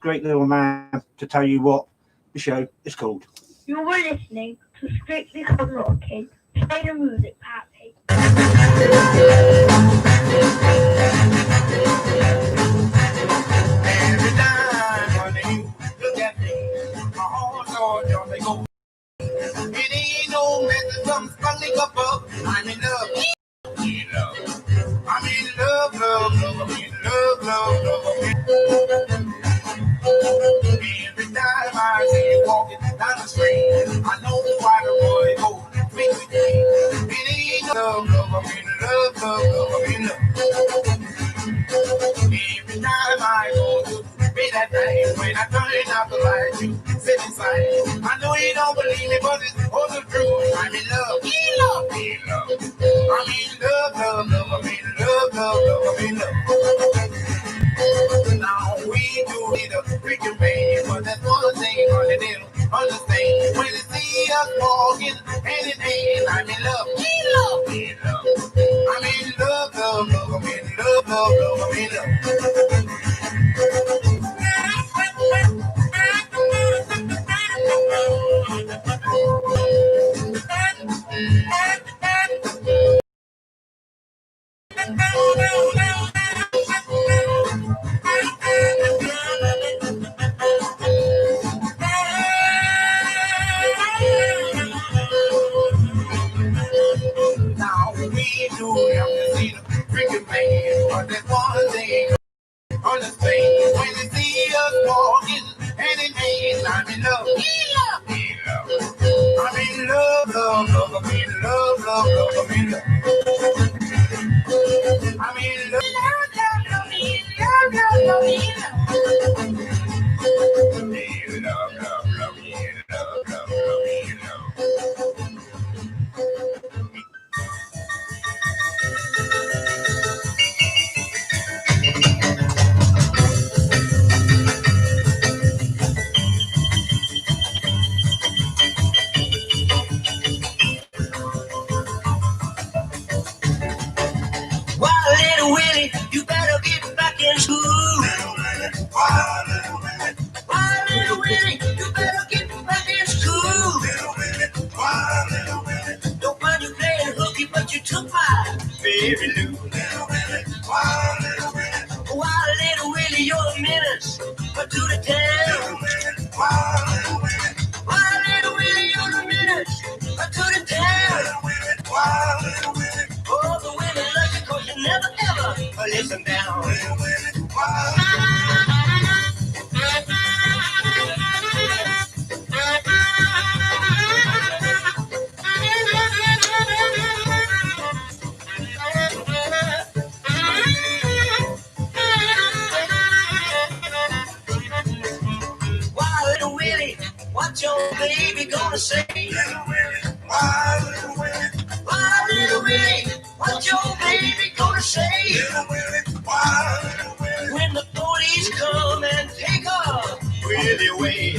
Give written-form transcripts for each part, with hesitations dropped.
great little man to tell you what the show is called. You were listening to Strictly Come Rockin'. Play the music, Pappy. Every time when you look at me, my heart don't they go. It ain't no message from spelling above. I'm in love. In love. I'm in love, love, love. I'm in love, love, love. Every time I see you walking down the street, I know why the boy goes me with me. It ain't love, love. I'm in love, love, love. I'm in love. Every time I go to be that day when I turn out the light, you sit inside. I know you don't believe me, but it's all the truth. I'm in love, in love, in love. I'm in love, love, love. I'm in love, love, love. I'm in love. Now we do need a freaking baby, but that's one thing they don't understand. When they see us walking hand in hand, I'm in love, in love, in love. I'm in love, love, love. I'm in love, love, love. I'm in love. Now we do have to see the freaking man, but that's one thing understand. When they see us walking hand in hand, I'm in love, in love, in love. I'm in love, love, love. I'm in love, love, love. I'm in love. I'm in love, love, love, love. In love, love, love. In love. In love, love, love. In love, love, love. In love. Why, little Willie, you better get back in school. Why, little Willie, you better get back in school. Don't mind you playing hooky, but you took my baby Lou. Why, little Willie, you're a menace to the town. Why, little Willie, you're a menace to the town. Oh, the women love you 'cause you never ever listen down. Why, little Willie, what your baby gonna say? Why, little Willie, what your baby gonna say? When the police come and take her Willie away.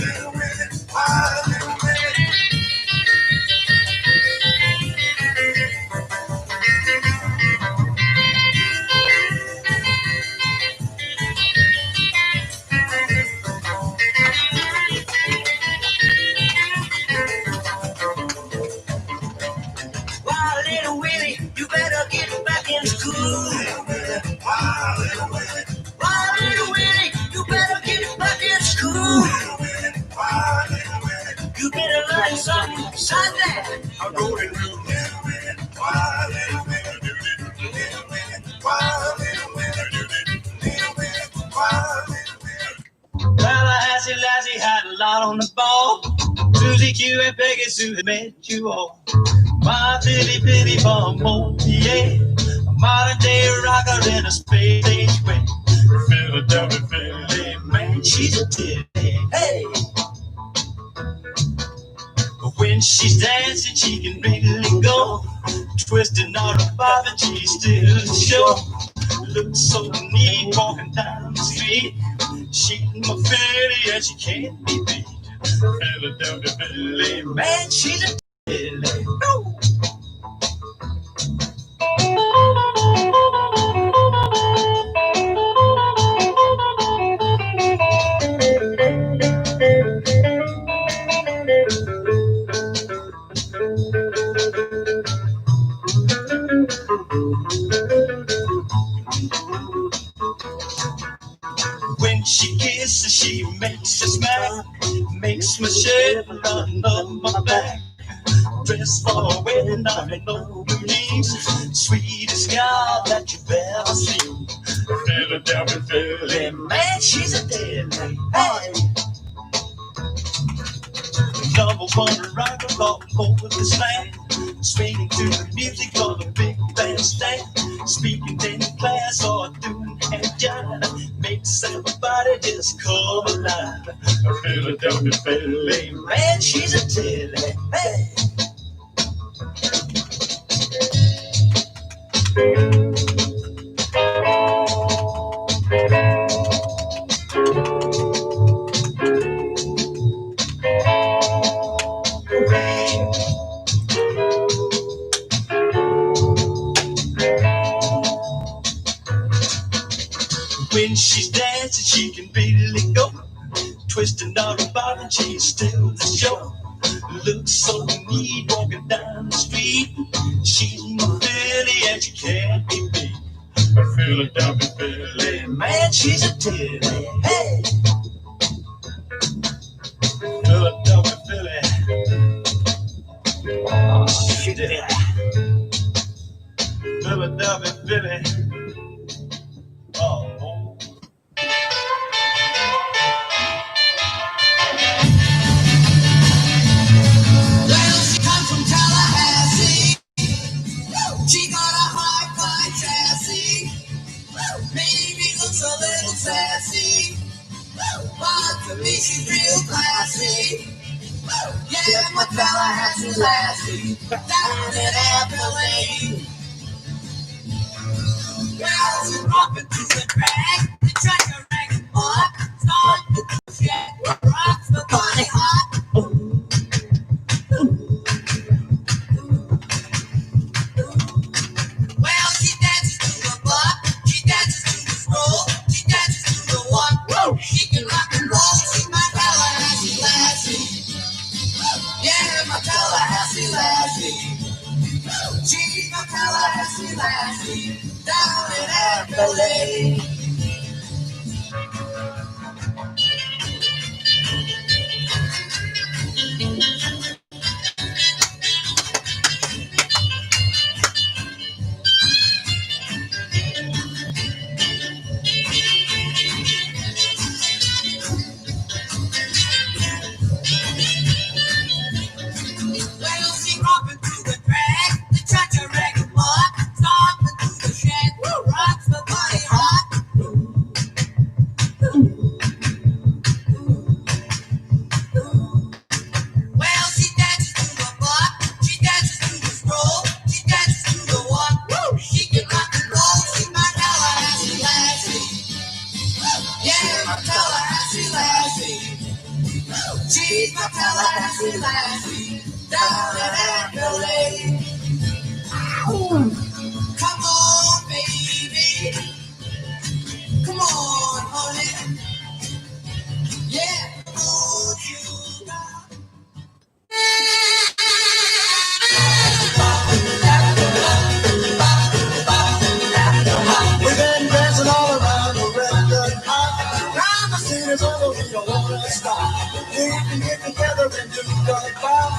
Why, little Willie, you better get back in school. Why, little Willie, you better get back in school. You better learn something besides that. I'm going through. Well, Lassie had a lot on the ball. Susie Q and Peggy Sue, they met you all. My bitty bum, yeah. A modern day rocker in a space age way. Philadelphia Philly, man, she's a titty. Hey! But when she's dancing, she can really go. Twisting all the bob and she still show. Looks so neat walking down the street. She's my Philly and she can't be beat. Philadelphia Philly, man, she's a titty. No! kisses she makes me smile, makes me shiver run up my back. Dress for a wedding, I know the means. Sweetest gal that you've ever seen. Philadelphia, Philly, man, she's a deadly. Hey! Number one rock all over this land. Swinging to the music of the big band stand. Speaking in class or doing hand job. Makes everybody just come alive. Philadelphia, Philly, man, she's a deadly. Hey! When she's dancing, she can really go. Twisting all about and she's still the show. Looks so neat walking down the street. She's my Philly and she can't be beat. Philadelphia, Philly, man, she's a titty. Hey! Philadelphia, Philly. Oh, she did it. Philadelphia, Philly. Oh, oh. Well, she comes from Tallahassee. She got a high-fly chassis. Maybe looks a little sassy. But to me, she's real classy. Yeah, my Tallahassee lassie. Down in Appalachia. Well, she's rockin' to the track. The treasure rack up. Start the check. Rocks the body hot. Well, she dances to the buck, she dances to the stroll, she dances to the walk. Woo! She can rock and roll, she's my Tallahassee lassie. Yeah, my Tallahassee lassie. She's my Tallahassee lassie, down in Appalachia. Well, she rockin' to the track, the cha-cha reggae mud, stompin' to the shack, rocks the body hot. Well, she dances to the buck, she dances to the stroll, she dances to the walk. Woo! She can rock and roll, she's my Tallahassee lassie. Yeah, my Tallahassee lassie. She's my Tallahassee lassie, down in Appalachia. Come on, baby. Come on, honey. Yeah, come on, sugar. We've been dancing all around the red dirt hot. Round the city's over, we don't wanna stop. We can get together and do the pop.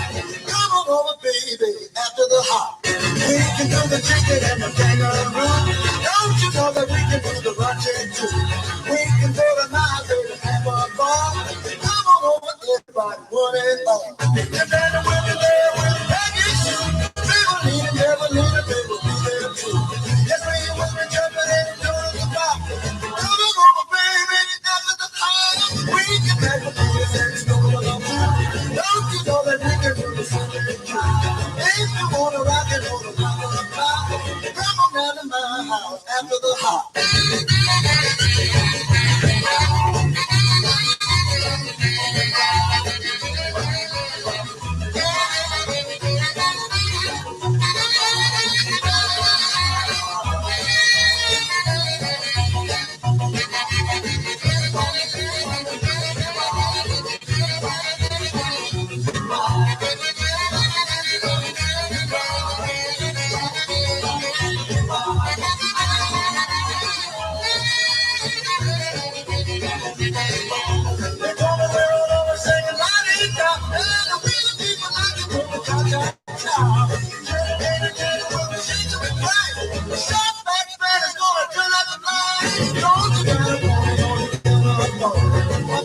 Come on over, baby, after the hop. We can do the chicken and the kangaroo. Don't you know that we can do the luncheon too? We can do the night, baby, have a ball. Come on over, everybody, one and all. You're better when you're there with Peggy Sue. People need it, never need it, baby, be there too. Yes, we will be jumping and doing the pop. Come on over, baby, after the hop. We can make a dance and stroll along. Don't you know that we can do the Sunday too? If you wanna rock and roll the pop, come on down to my house after the hop.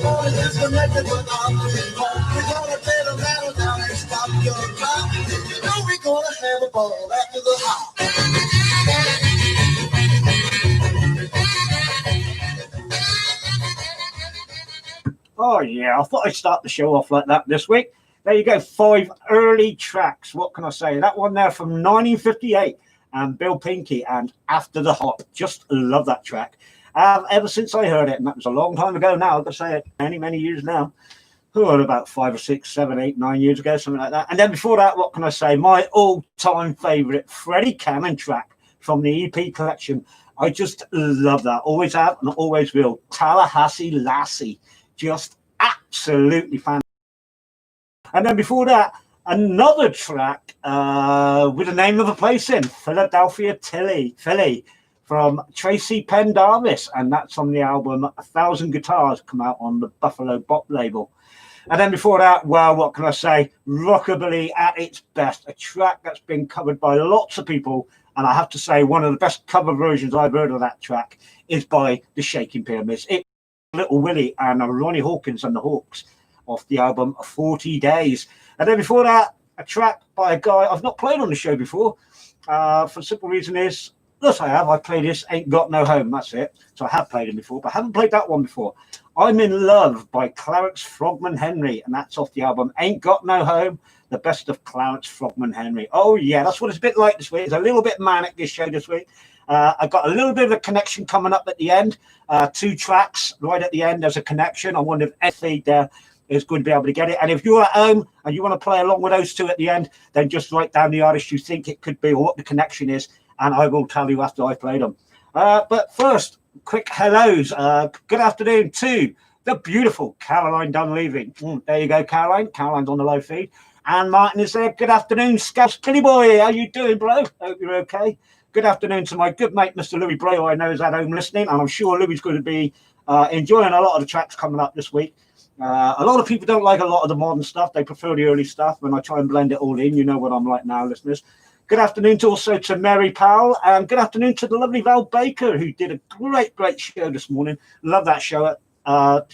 phone is disconnected, but I'm moving home. We're gonna play the metal down and stop your clock. You know we're gonna have a ball after the hop. Oh yeah, I thought I'd start the show off like that this week. There you go, 5 early tracks. What can I say? That one there from 1958 and Bill Pinky and After the Hop. Just love that track. Ever since I heard it, and that was a long time ago now, I've got to say it, many years now. About 5 or 6, 7, 8, 9 years ago, something like that. And then before that, what can I say? My all-time favourite Freddie Cannon track from the EP collection. I just love that. Always have and always will. Tallahassee Lassie. Just absolutely fantastic. And then before that, another track with the name of a place in Philadelphia, Philly, from Tracy Pendarvis, and that's on the album 1,000 Guitars, come out on the Buffalo Bop label. And then before that, well, what can I say? Rockabilly at its best, a track that's been covered by lots of people, and I have to say one of the best cover versions I've heard of that track is by the Shaking Pyramids. It's Little Willie and Ronnie Hawkins and the Hawks off the album 40 Days. And then before that, a track by a guy I've not played on the show before. For the simple reason is, yes, I have. I played this Ain't Got No Home. That's it. So I have played him before, but I haven't played that one before. I'm in Love by Clarence Frogman Henry, and that's off the album Ain't Got No Home, the best of Clarence Frogman Henry. Oh, yeah, that's what it's a bit like this week. It's a little bit manic, this show this week. I've got a little bit of a connection coming up at the end. 2 tracks right at the end. There's a connection. I wonder if Ed Feed there is going to be able to get it. And if you're at home and you want to play along with those 2 at the end, then just write down the artist you think it could be or what the connection is, and I will tell you after I've played them. But first, quick hellos. Good afternoon to the beautiful Caroline Dunleavy. There you go, Caroline. Caroline's on the live feed. And Martin is there. Good afternoon, Scouse Billy Boy. How you doing, bro? Hope you're okay. Good afternoon to my good mate, Mr. Louis Bray, who I know is at home listening, and I'm sure Louis is going to be enjoying a lot of the tracks coming up this week. A lot of people don't like a lot of the modern stuff. They prefer the early stuff, and I try and blend it all in. You know what I'm like now, listeners. Good afternoon also to Mary Powell, and good afternoon to the lovely Val Baker, who did a great show this morning. Love that show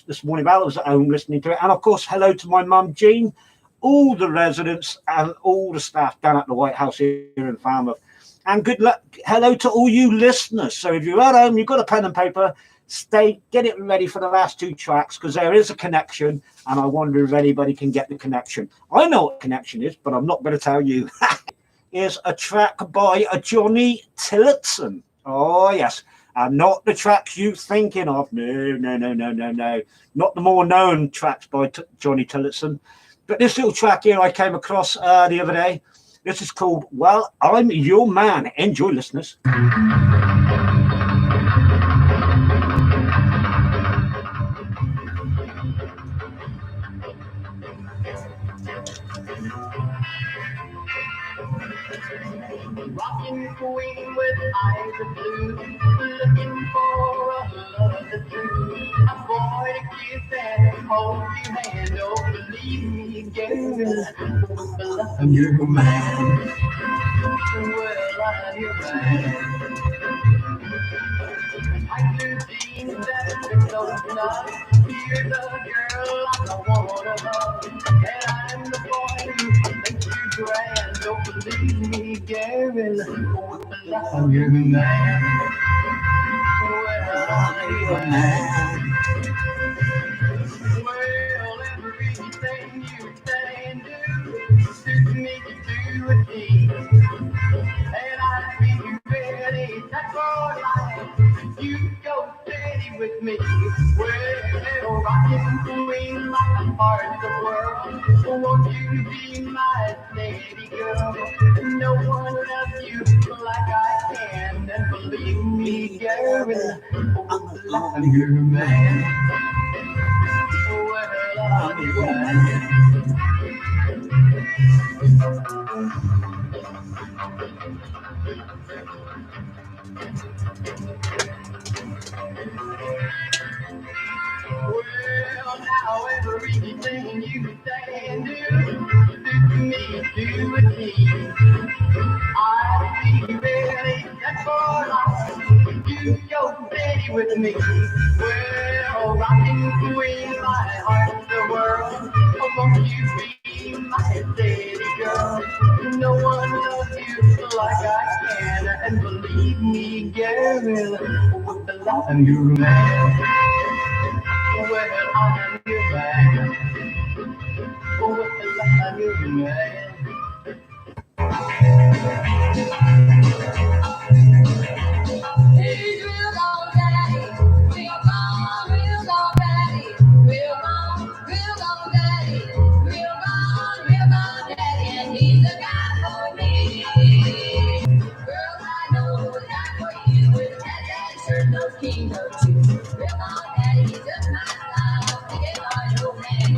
this morning. Val was at home listening to it. And, of course, hello to my mum, Jean, all the residents and all the staff down at the White House here in Falmouth. And good luck. Hello to all you listeners. So if you're at home, you've got a pen and paper, get it ready for the last 2 tracks, because there is a connection, and I wonder if anybody can get the connection. I know what connection is, but I'm not going to tell you. Is a track by a Johnny Tillotson. Oh, yes. Not the tracks you're thinking of. No. Not the more known tracks by Johnny Tillotson. But this little track here I came across the other day. This is called Well, I'm Your Man. Enjoy, listeners. Rockin' queen with eyes of blue, looking for a love that's true. A boy to kiss and hold your hand. Oh, believe me, girl, I'm your man. Well, I'm your man. I do things that are so nice. You're the girl I wanna hug, and I'm the boy who makes you grand. Don't believe me, girl, I'm your man. Well, I'm your man. Well, everything you say and do suits me to a T. And I be ready, that's all life. You go steady with me. Well, rockin' queen like the heart of the world. Won't you be my steady girl? No one loves you like I can. And believe me, girl, I'm your man. Well, I'm your man. Well, now everything you say and do suits me to a T. I be ready, that's all I. You go steady with me. Well, Oh, rockin' queen, my heart's the world. Oh, won't you be my lady girl? No one loves you like I can, and believe me, girl, with the love of your man. Well, I'm your man. With the love of your man. He's real gone daddy, real gone, real gone daddy, real gone daddy, real gone daddy, and he's the guy for me. Girl, I know that for you, with that shirt, those king of two. Real gone daddy, he's just my style, thinking on your man.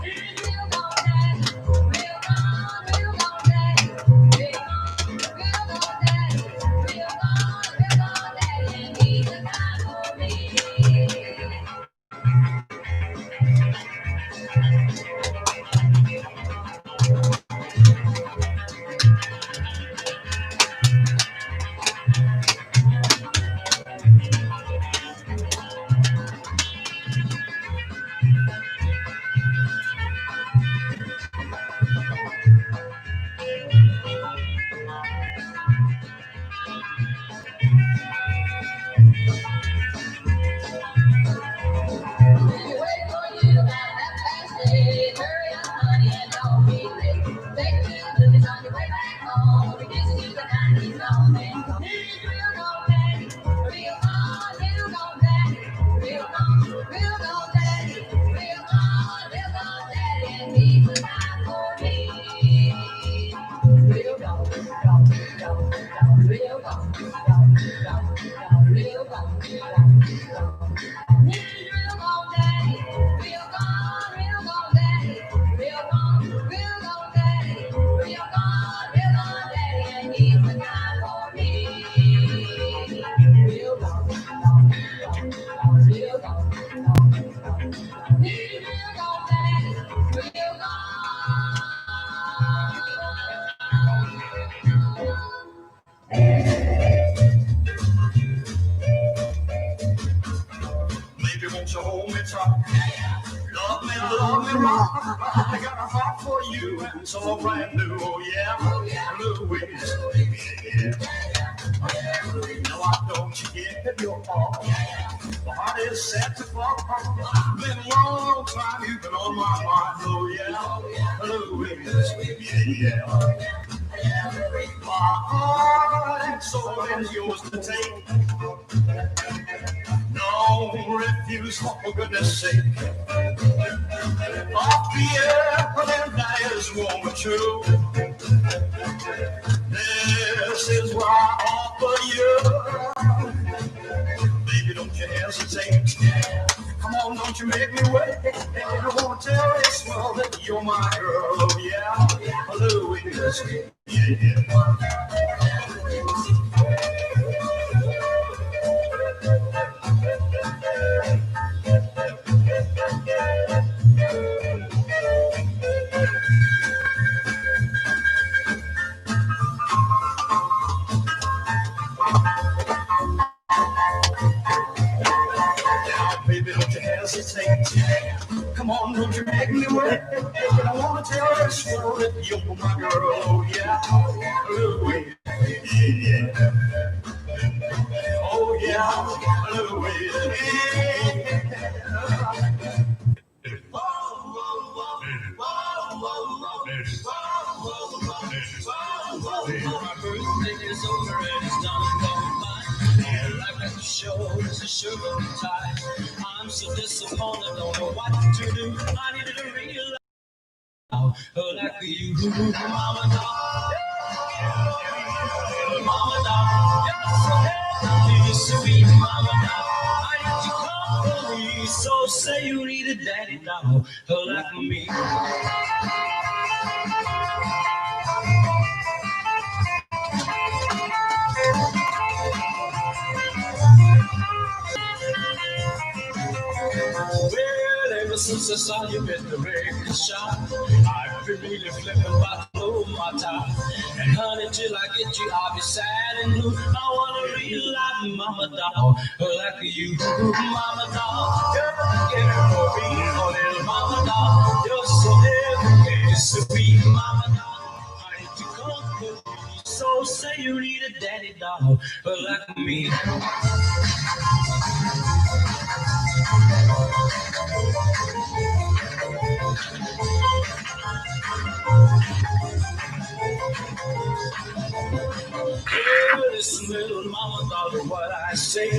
He's real gone daddy, real gone daddy, real gone daddy, real gone daddy, and he's the guy for me. Baby, won't you hold me tight? Love me, rock. I got a heart for you, and it's all brand new. Oh yeah, Louise. Yeah. Now I don't you get your heart. My heart is set to fall. Been a long time you've been on my mind. Oh yeah, Louise. Yeah. My heart and soul is yours to take. No refuse, for goodness sake. Off the air, and that is warm and true. This is what I offer you. Baby, don't you hesitate. Come on, don't you make me wait. I want to tell this world that you're my girl. Oh yeah, Louise. Yeah. Baby, don't you hesitate. Come on, don't you make me wait. I want to tell this world that you're my girl. Oh yeah, Louise. Yeah. Oh yeah, Louise. My birthday is over and it's done gone by. And life at the show is a sugar tie. I'm so disappointed, don't know what to do. I needed to realize how like you, mama dog. Mama dog, you're so sweet, mama dog. I need you come for me, so say you need a daddy dog like me. Well, ever since I saw you at the record shop, I've really flipping about to blow my top. And honey, till I get you, I'll be sad and blue. I wanna real life mama dog, like you, mama dog. You're getting for me, oh little mama dog. You're so heavy, sweet mama dog. I need to come with you, so say you need a daddy dog, like me. Listen, little mama, dog, what I say.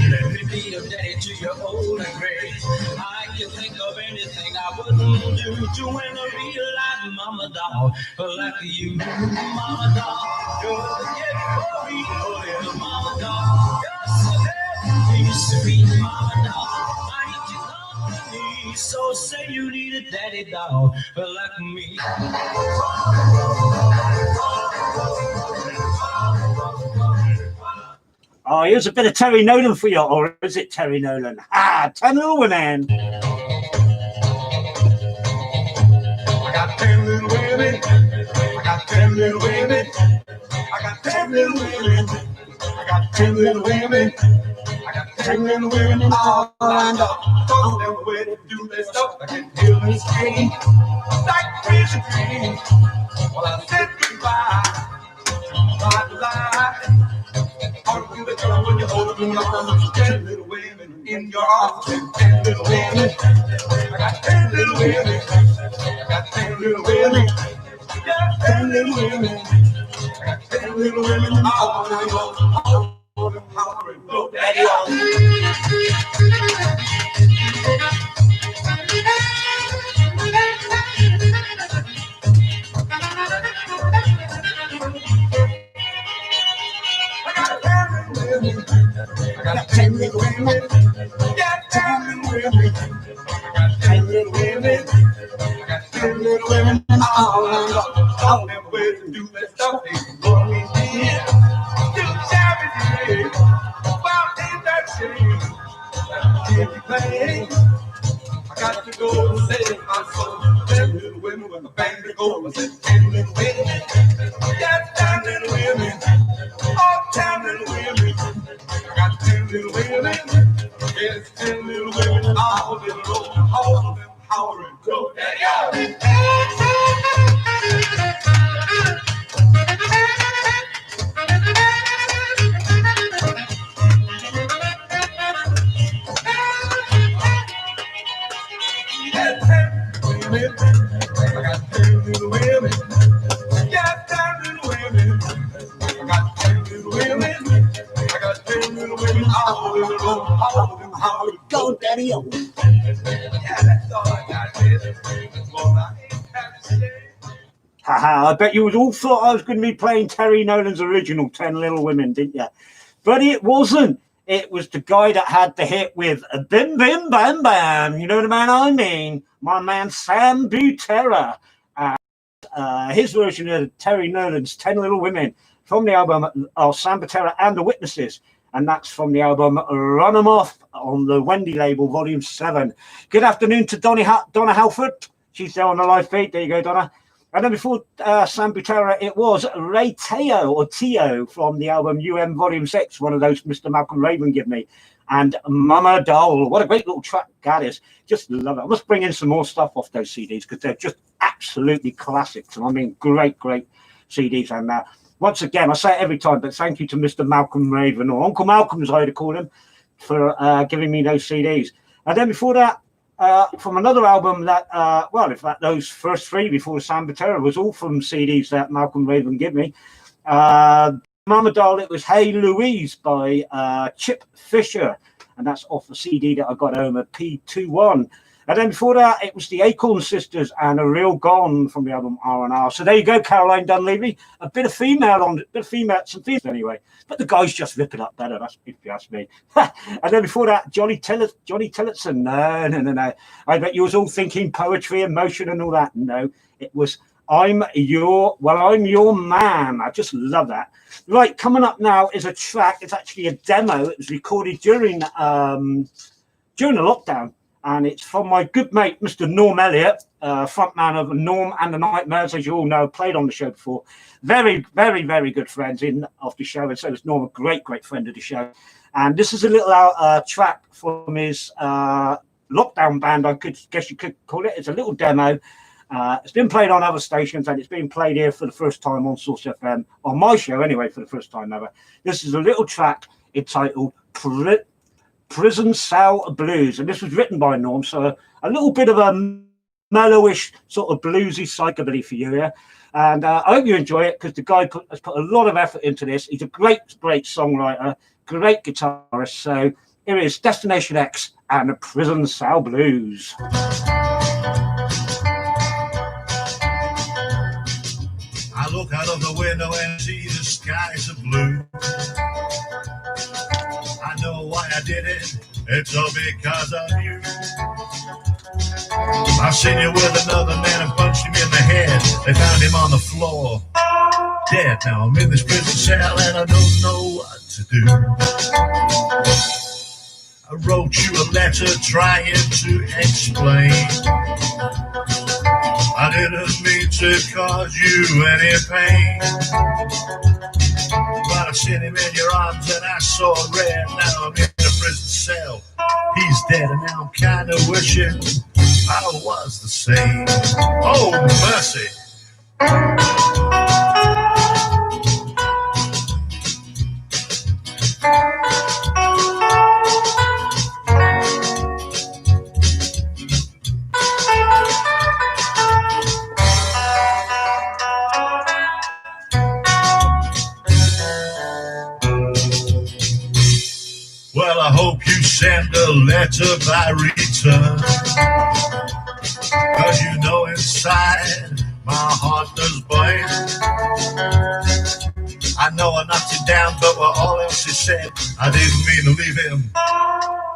Let me be your daddy to your old and gray. I can think of anything I wouldn't do to win a real life mama dog like you, mama dog. You're getting for me, oh little mama dog. You're so heavy, sweet mama dog. I need your company, so say you need a daddy dog like me. Oh, here's a bit of Terry Nolan for you, or is it Terry Nolan? Ah, 10 Little Women. I got 10 little women. I got 10 little women. I got 10 little women. I got 10 little women. I got 10 little women all lined up. Told them where to do their stuff. I can feel this pain like crazy pain. Well, I said goodbye. Bye to lie. All through the girl when you hold them on. 10 little women in your arms. 10 little women. I got 10 little women. I got 10 little women. Yeah, 10 little women. I got 10 little women all night long. All them hollering, go daddy on. I got 10 little women. Yeah, 10 little women. I got 10 little women. I got 10 little women all around. All them ways to do that stuff. They go me in. Still shabby today. Well, ain't that shame? If you play, I got to go and save my soul. 10 little women with my band to go. I said 10 little women. Yeah, 10 little women. Oh, 10 little women. I got 10 little women. Yes, 10 little women. All them roll, all of them hollering, go daddy. I got 10 little women. Yeah, 10 little women. I got 10 little women. I got 10 little women. All of them hollering, go daddy. Yeah, that's all I got, baby. Well, I ain't happy today. Haha, I bet you all thought I was going to be playing Terry Nolan's original 10 Little Women, didn't you? But it wasn't. It was the guy that had the hit with Bim Bim Bam Bam. You know the man I mean? My man Sam Butera. His version of Terry Nolan's 10 Little Women from the album of Sam Butera and the Witnesses. And that's from the album Run 'Em Off on the Wendy label, Volume 7. Good afternoon to Donna Halford. She's there on the live feed. There you go, Donna. And then before Sam Butera, it was Ray Teo from the album Volume 6, one of those Mr. Malcolm Raven gave me. And Mama Doll. What a great little track that is. Just love it. I must bring in some more stuff off those CDs because they're just absolutely classics. And I mean, great CDs. And once again, I say it every time, but thank you to Mr. Malcolm Raven, or Uncle Malcolm as I would call him, for giving me those CDs. And then before that, from another album that, in fact, those first three before Sam Butera was all from CDs that Malcolm Raven gave me. Mama Doll, it was Hey Louise by Chip Fisher, and that's off the CD that I got home at P21. And then before that, it was the Acorn Sisters and A Real Gone from the album R&R. So there you go, Caroline Dunleavy. A bit of female on it, some females anyway. But the guys just rip it up better, that's if you ask me. And then before that, Johnny Tillotson. No. I bet you was all thinking poetry, emotion and all that. No, it was I'm your man. I just love that. Right, coming up now is a track. It's actually a demo. It was recorded during the lockdown. and it's from my good mate, Mr. Norm Elliott, frontman of Norm and the Nightmares, as you all know, played on the show before. Very, very, very good friends of the show, and so is Norm, a great, great friend of the show. And this is a little track from his lockdown band, I guess you could call it. It's a little demo. It's been played on other stations, and it's been played here for the first time on Source FM, on my show anyway, for the first time ever. This is a little track entitled Prison Cell Blues, and this was written by Norm, so a little bit of a mellowish sort of bluesy psychobilly for you here. And I hope you enjoy it, because the guy has put a lot of effort into this. He's a great, great songwriter, great guitarist. So here is Destination X and the Prison Cell Blues. I look out of the window and see the skies of blue. I know why I did it, it's all because of you. I seen you with another man and punched him in the head. They found him on the floor, dead. Now I'm in this prison cell and I don't know what to do. I wrote you a letter trying to explain. I didn't mean to cause you any pain, but I seen him in your arms and I saw red. Now I'm in a prison cell, he's dead, and now I'm kind of wishing I was the same. Oh, mercy. Well, I hope you send a letter by return, 'cause you know inside my heart does burn. I know I knocked you down, but what all else is said, I didn't mean to leave him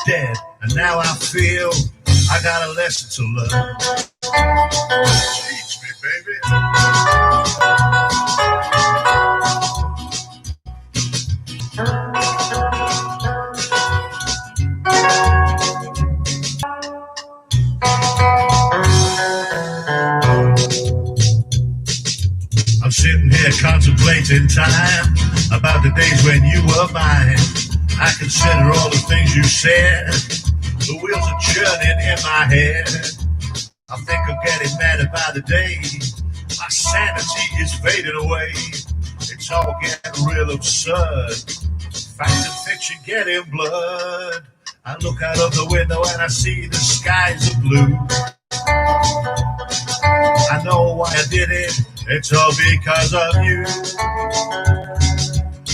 dead. And now I feel I got a lesson to learn. Teach me, baby. I'm sitting here contemplating time, about the days when you were mine. I consider all the things you said. The wheels are churning in my head. I think I'm getting madder by the day. My sanity is fading away. It's all getting real absurd. Fact and fiction getting blurred. I look out of the window and I see the skies are blue. I know why I did it, it's all because of you.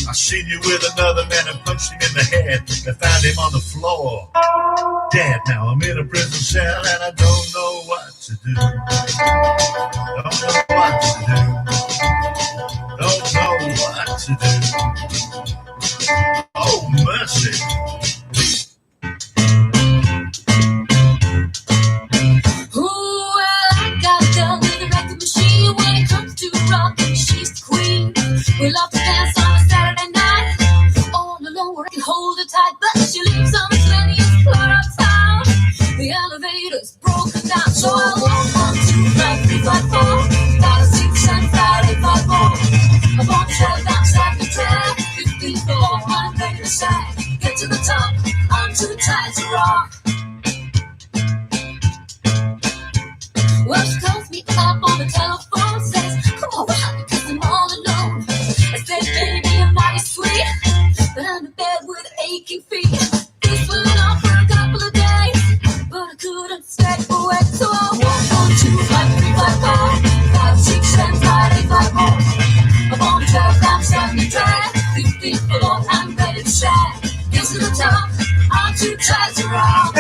I seen you with another man and punched him in the head. They found him on the floor, dead. Now I'm in a prison cell and I don't know what to do. Don't know what to do. Don't know what to do. Oh, mercy. Rockin', she's the queen. We love to dance on a Saturday night. All alone, where I can hold her tight, but she lives on the 20th floor of town. The elevator's broken down, so I walk on 2, 5, 3, 5, 4, 5, 6, and 5, 5, 4. I'm on 12 outside the track, 15th floor, my baby side. Get to the top, I'm too tired to rock. Well, she calls me up on the telephone, says, come over, honey, 'cause I'm all alone. I said, baby, I'm mighty sweet, but I'm in bed with aching feet. This went on for a couple of days, but I couldn't stay away. So I walked on 2, 5, 3, 5, 4, 5, 6, 7, 5, 8, 5, 4. I'm on 12, I'm starting to drag. 15 floor, I'm ready to shine. Get to the top, I'm too tired to rock.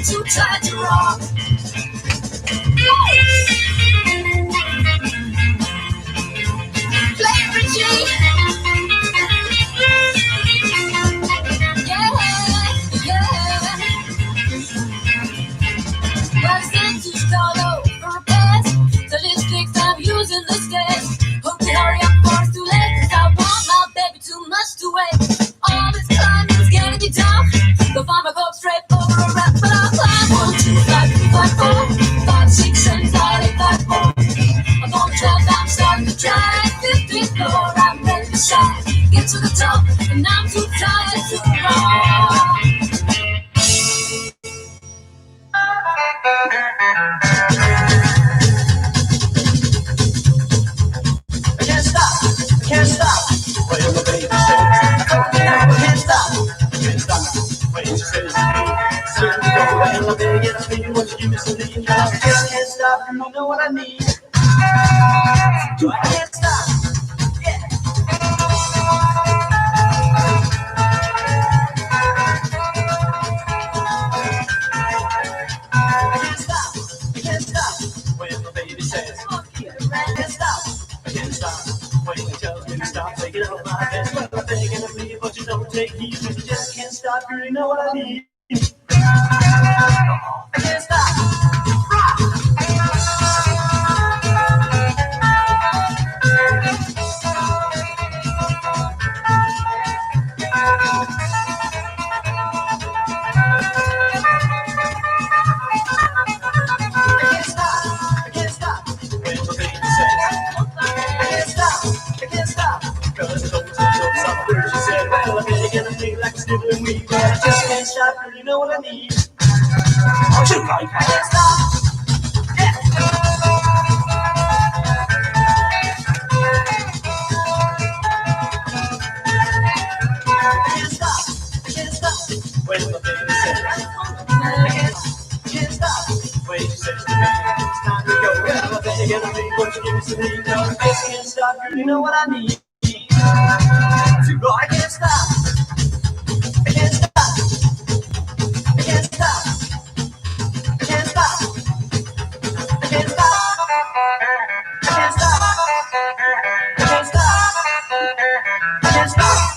too tired to rock. Play Richie. Yeah, yeah. Well, it's time to start over a pass. The lipsticks I'm using the stairs. Hope you hurry up before it's too late. 'Cause I want my baby too much to wait. All this climbing's getting me down. Go find my go straight over a rap, but I'll climb 1, 2, 5, 3, 5, 4, 5, 6, 7, 8, 5, 4. I'm on 12, I'm starting to try. 15th floor, I'm ready to shine. Get to the top, and I'm too tired to rock. I can't stop, I can't stop. Well, the baby says, now I can't stop, I can't stop. When she says to me, send me go, well, I better get to me. Won't you give me some lean? I just can't stop, you know what I need. So I can't stop, yeah. I can't stop, I can't stop. When the baby says, I can't stop, I can't stop. When he tells me to stop, take it out my best. Well, I'm begging to please, but you don't take heed. You just can't stop, you really know what I need. I can't stop. Rock. I can't stop. I can't stop. When the baby says, I can't stop. I can't stop. Cause I don't stop. She said, well, I'm begging to please like a sniveling weed. But I just can't stop, you really know what I need. I can't stop. Yeah. I can't stop. I can't stop. When the baby says, I can't stop. When she says to me, it's time to go. Well, I better get a big bunch of give me some lead. No, I just can't stop. You really know what I need. I can't stop. I can't stop. I can't stop. I can't stop. I can't stop. I can't stop. I can't stop. I can't stop.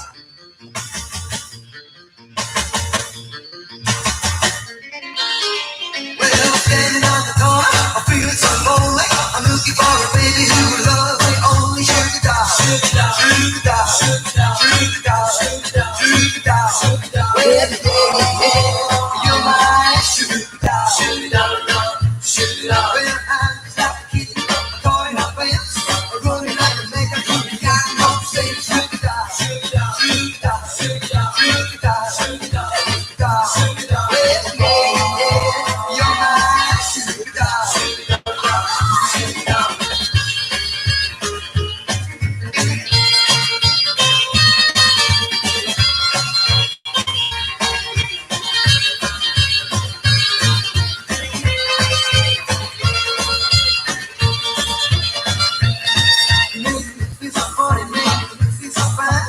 Well, I'm standing on the corner, I'm feeling so lonely. I'm looking for a baby who will love me only. Sugar doll, sugar doll, sugar doll, sugar doll, sugar doll, sugar doll. Well, you're my sugar doll, sugar doll, sugar doll. Well, I'm just kicking up a toy in my pants, running like a make a cookie. I know, say sugar doll, sugar doll, sugar doll, sugar doll, sugar doll, sugar doll, sugar doll, sugar doll. Well, you're my sugar doll, sugar doll, sugar doll. It's so funny, man. It's so fine.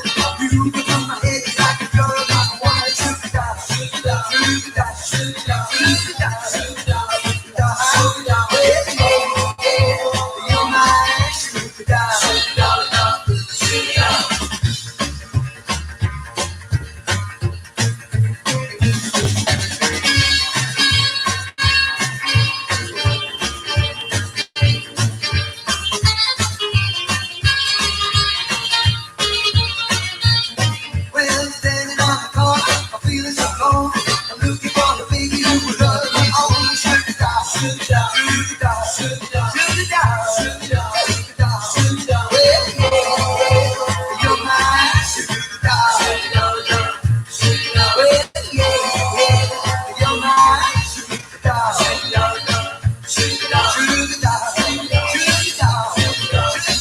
You become my head like a girl. I want to sugar doll, sugar doll, sugar doll, sugar doll, sugar doll, sugar doll, sugar doll, sugar doll. You're my sugar doll, sugar doll, sugar doll. Well, standing on the corner, I'm feeling so lonely. I'm looking for a baby who will love me only. Sugar doll, sugar doll, sugar doll, sugar doll, sugar doll, sugar doll, sugar doll, sugar doll. Well, you're my sugar doll, sugar doll, sugar doll. Well, you're my sugar doll, sugar doll, sugar doll, sugar doll, sugar doll, sugar doll, sugar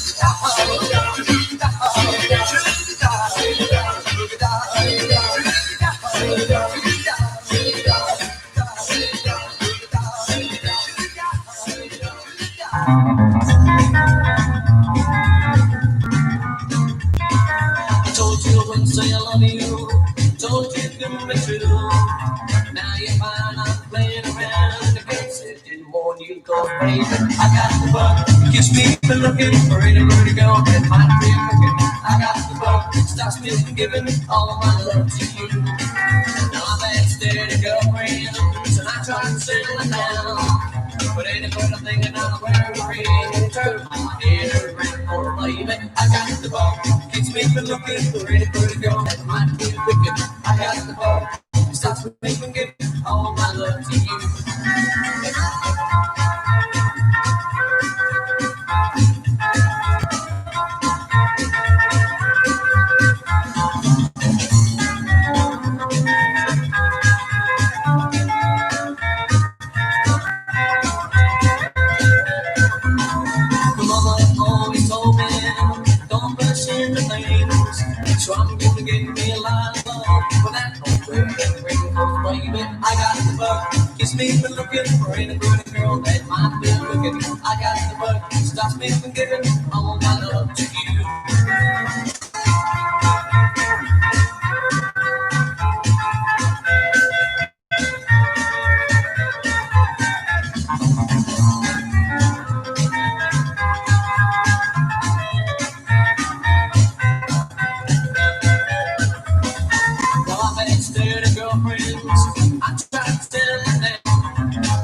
doll, sugar doll, sugar I told you I wouldn't say I love you. Told you it couldn't be true. Now you find I'm playing 'cause baby, I got the bug. Gets me been looking for anywhere to go that might be cooking. I got the bug. Stops me from giving all my love to you. Now I'm that steady girlfriend, so I try to settle it down. But anyway, I'm thinking I'll wear a ring, turn my head around for baby. I got the bug. Gets me been looking for anywhere to go that might be cooking. I got the bug. Stops me from giving all my love to you. Mama always told me, don't rush into things. So I'm gonna get me a lot of love for that old ring, baby. I got the bug. Kiss me for looking for any pretty girl that might be looking. I got the bug. Stops me from giving all my love to you. Now I've had steady girlfriends. I tried to tell them that,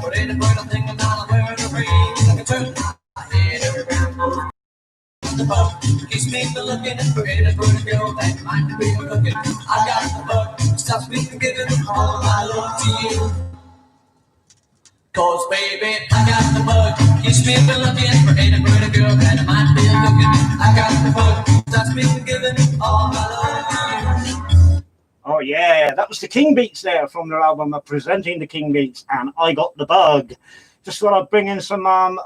but any pretty thing about wearing a ring, I can turn my head around. The bug. Kiss me for looking for any pretty girl that might be looking. I got the bug. Stops me from giving all my love to you. 'Cause baby, I got the bug. Kiss me for looking for any pretty girl that might be looking. I got the bug. Stops me from giving all my love to you. Oh yeah, that was the King Beats there from their album Presenting the King Beats, and I Got the Bug. Just thought I'd bring in some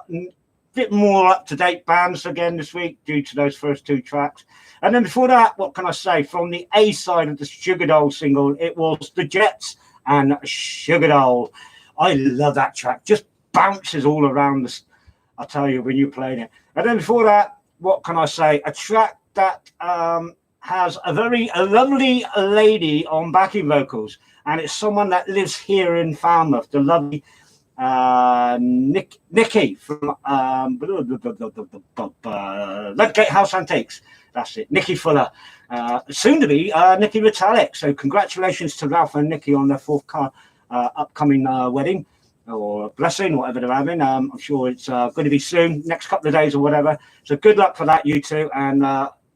bit more up-to-date bands again this week due to those first two tracks. And then before that, what can I say? From the A side of the Sugar Doll single, it was the Jets and Sugar Doll. I love that track. Just bounces all around this, I tell you, when you're playing it. And then before that, what can I say? A track that has a lovely lady on backing vocals, and it's someone that lives here in Falmouth, the lovely Nikki from Ludgate House Antiques. That's it, Nikki Fuller. Soon to be Nikki Metallic. So congratulations to Ralph and Nikki on their upcoming wedding or blessing, whatever they're having. I'm sure it's going to be soon, next couple of days or whatever. So good luck for that, you two. And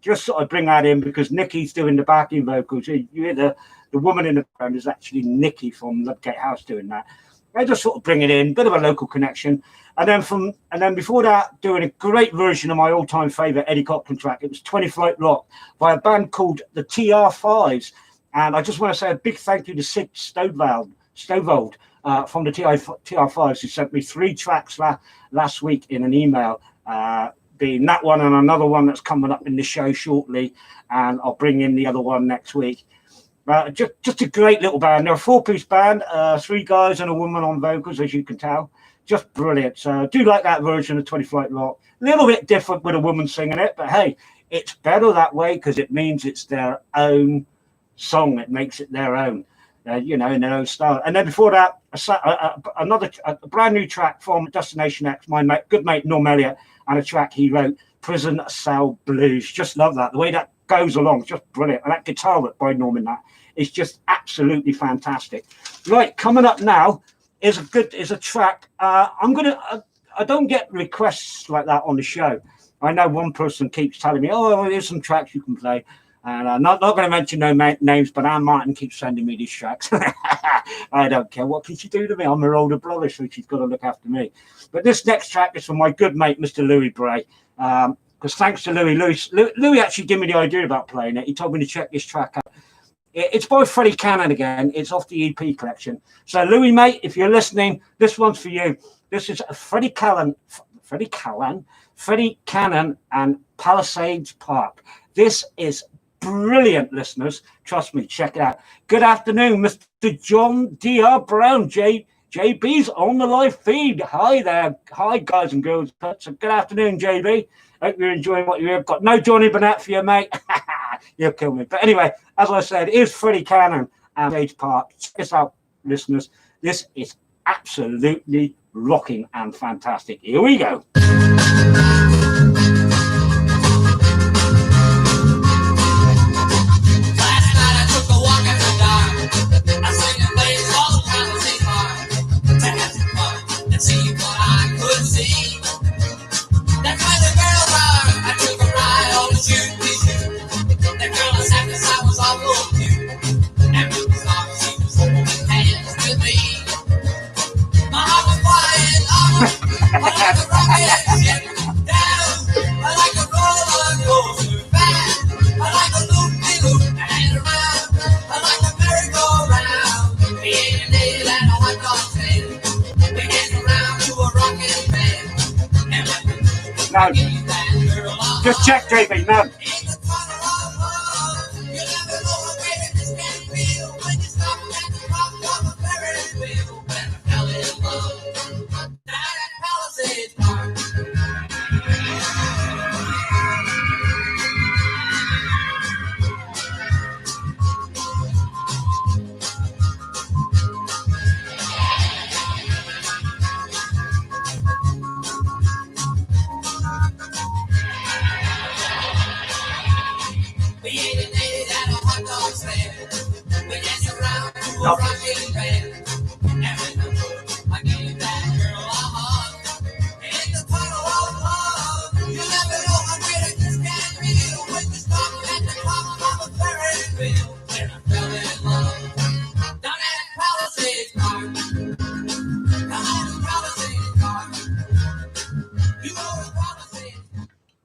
just sort of bring that in because Nikki's doing the backing vocals. You hear the woman in the background is actually Nikki from Ludgate House doing that. I just sort of bring it in, bit of a local connection. And then before that, doing a great version of my all-time favourite Eddie Cochran track. It was 20 Flight Rock by a band called the TR5s. And I just want to say a big thank you to Sid Stovold from the TR5s, who sent me 3 tracks last week in an email, being that one and another one that's coming up in the show shortly. And I'll bring in the other one next week. Just a great little band. They're a 4-piece band, 3 guys and a woman on vocals, as you can tell. Just brilliant. So I do like that version of 20 Flight Rock. A little bit different with a woman singing it, but hey, it's better that way because it means it's their own song. It makes it their own, in their own style. And then before that, a brand new track from Destination X, my good mate Norm Elliott, and a track he wrote, Prison Cell Blues. Just love that. The way that goes along, just brilliant. And that guitar work by Norm in that is just absolutely fantastic. Right, coming up now is a track. I don't get requests like that on the show. I know one person keeps telling me, oh, here's some tracks you can play. And I'm not going to mention no names, but Anne Martin keeps sending me these tracks. I don't care. What can she do to me? I'm her older brother, so she's got to look after me. But this next track is from my good mate, Mr. Louis Bray. Because thanks to Louis actually gave me the idea about playing it. He told me to check this track out. It's by Freddie Cannon again. It's off the EP collection. So Louis, mate, if you're listening, this one's for you. This is Freddie Cannon and Palisades Park. This is brilliant, listeners. Trust me, check it out. Good afternoon, Mr. John D.R. Brown. JB's on the live feed. Hi there. Hi, guys and girls. So good afternoon, JB. Hope you're enjoying what you've got. No Johnny Burnett for you, mate. You'll kill me. But anyway, as I said, here's Freddie Cannon and Palisades Park. Check this out, listeners. This is absolutely rocking and fantastic. Here we go. No. Just check, JB. No.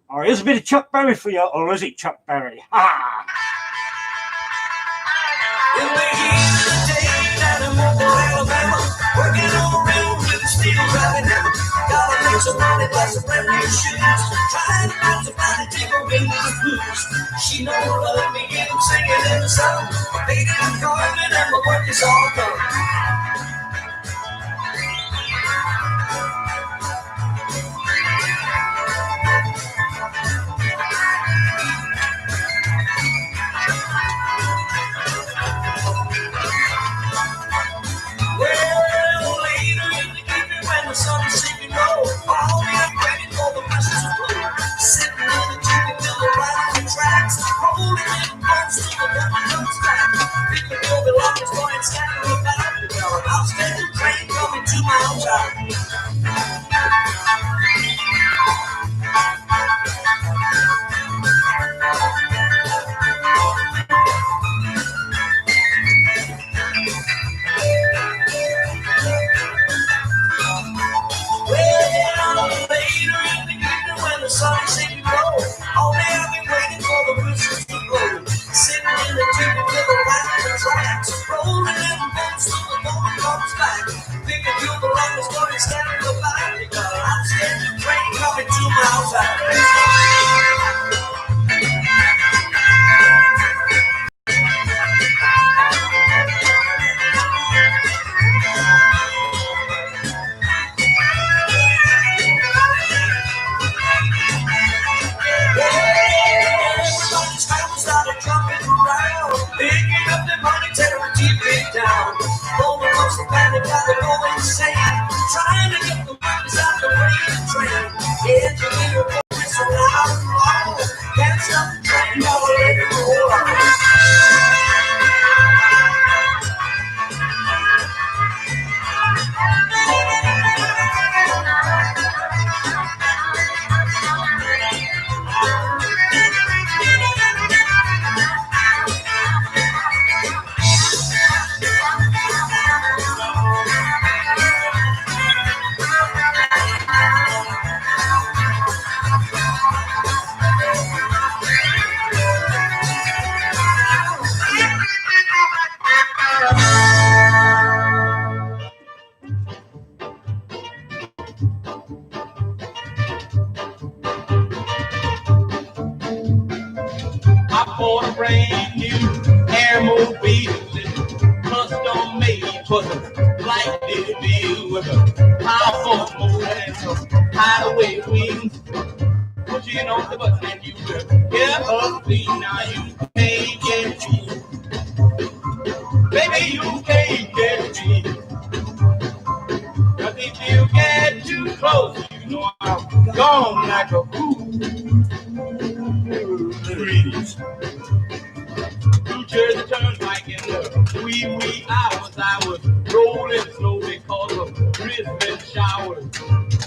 All right, here's a bit of Chuck Berry for you, or is it Chuck Berry? Ha! In the heat of the day down in Mobile, Alabama, working on the railroad with a steel driving hammer. Gotta make some money, buy some brand new shoes. Trying to find somebody to take away the blues. She know love me and I'm singing in the song. Baby, I'm calling and my work is all done. Baby, you can't get me. But if you get gone like a cool breeze. New Jersey Turnpike in the wee hours. I was rolling slow because of drizzling showers.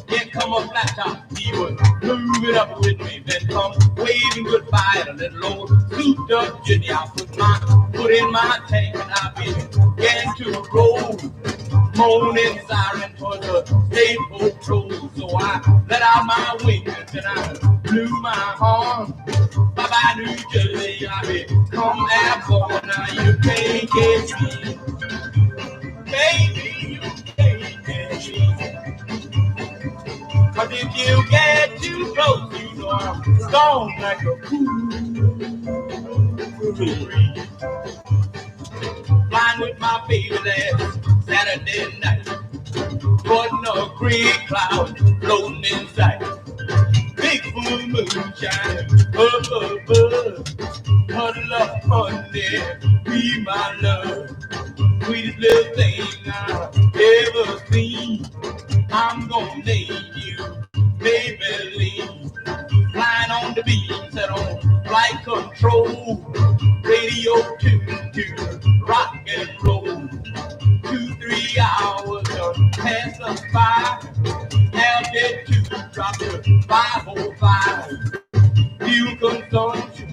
Then come a flat top, he was moving up with me. Then come waving goodbye at a little old souped up jitney. I put my foot in my tank and I began to roll. Moaning siren for the state patrol. So I let out my wings and I blew my horn. Bye-bye, New Jersey, I become airborne. Now you can't get me. Baby, you can't get me. Cause if you get too close, you know I'm stoned like a cool breeze. Flying with my baby last Saturday night. Wasn't a gray cloud floating in sight. Big full moon shining up above. Huddle up, honey, be my love. Sweetest little thing I've ever seen. I'm gonna name you Maybelline. Flying on the beam, set on flight control. Radio to rock and roll. 2-3 hours done pass us by. Altitude drop to 505. Fuel consumption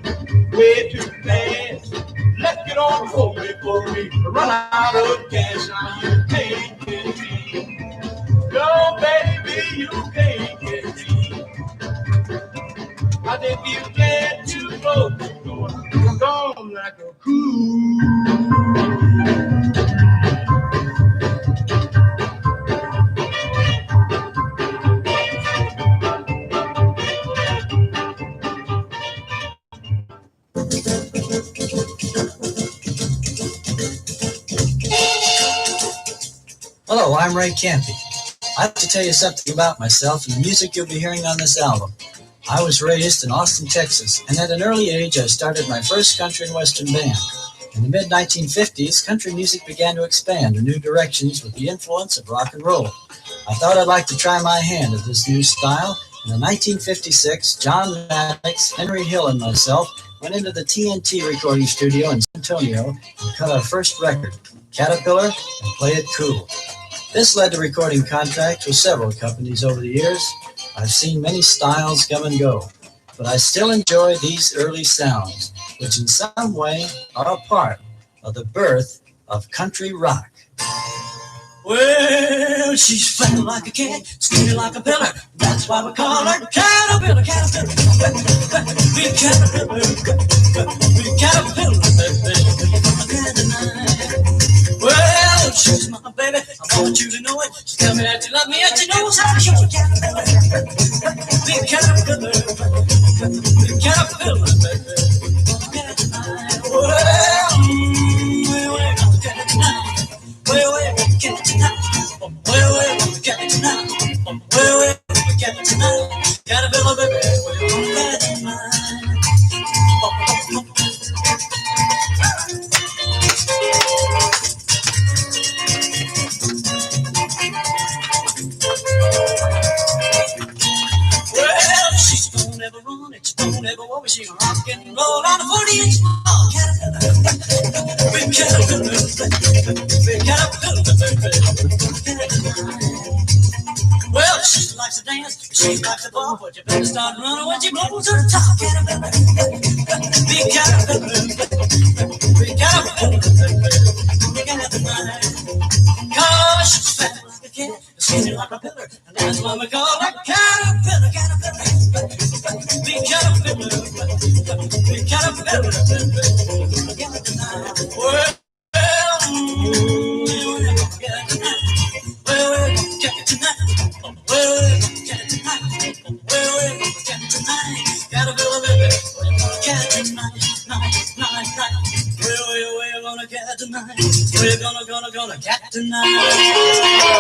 way too fast. Let's get on home before we run out of gas. Now you can't get me. No, baby, you can't get me. Cause if you get too close, you're gone like a cool. Hello, I'm Ray Campy. I'd like to tell you something about myself and the music you'll be hearing on this album. I was raised in Austin, Texas, and at an early age I started my first country and western band. In the mid-1950s, country music began to expand in new directions with the influence of rock and roll. I thought I'd like to try my hand at this new style, and in 1956, John Maddox, Henry Hill, and myself went into the TNT recording studio in San Antonio and cut our first record, Caterpillar, and Play It Cool. This led to recording contracts with several companies over the years. I've seen many styles come and go, but I still enjoy these early sounds, which in some way are a part of the birth of country rock. Well, she's flat like a cat, skinny like a pillar. That's why we call her Caterpillar, Caterpillar. We Caterpillar, we Caterpillar, well, she's my baby, I want you to know it. She tell me that you love me and she knows how to show it. We Caterpillar, we Caterpillar, baby. Well, we're gonna get it tonight. Well, we're gonna get it tonight. Well, we're gonna get it tonight. Well, we're gonna get it tonight. Caterpillar, baby, we're gonna get it tonight. Well, she's gonna never run it, she don't ever walk, she gonna rock and roll on a 40-inch ball. We Caterpillar, we Caterpillar. Well, she likes to dance, she likes to ball, but you better start running when she blows to the top. We Caterpillar, we Caterpillar. Cause she's fat like a cat, skinny like a pillar, and that's why we call her Caterpillar, Caterpillar. We Caterpillar, we Caterpillar. Well, we'll get it tonight. Well, we'll get it tonight. Well, we'll get it tonight. Well, we'll get it tonight. Caterpillar, baby, we're gonna get it tonight, night. We're gonna get it tonight. We're gonna get it tonight.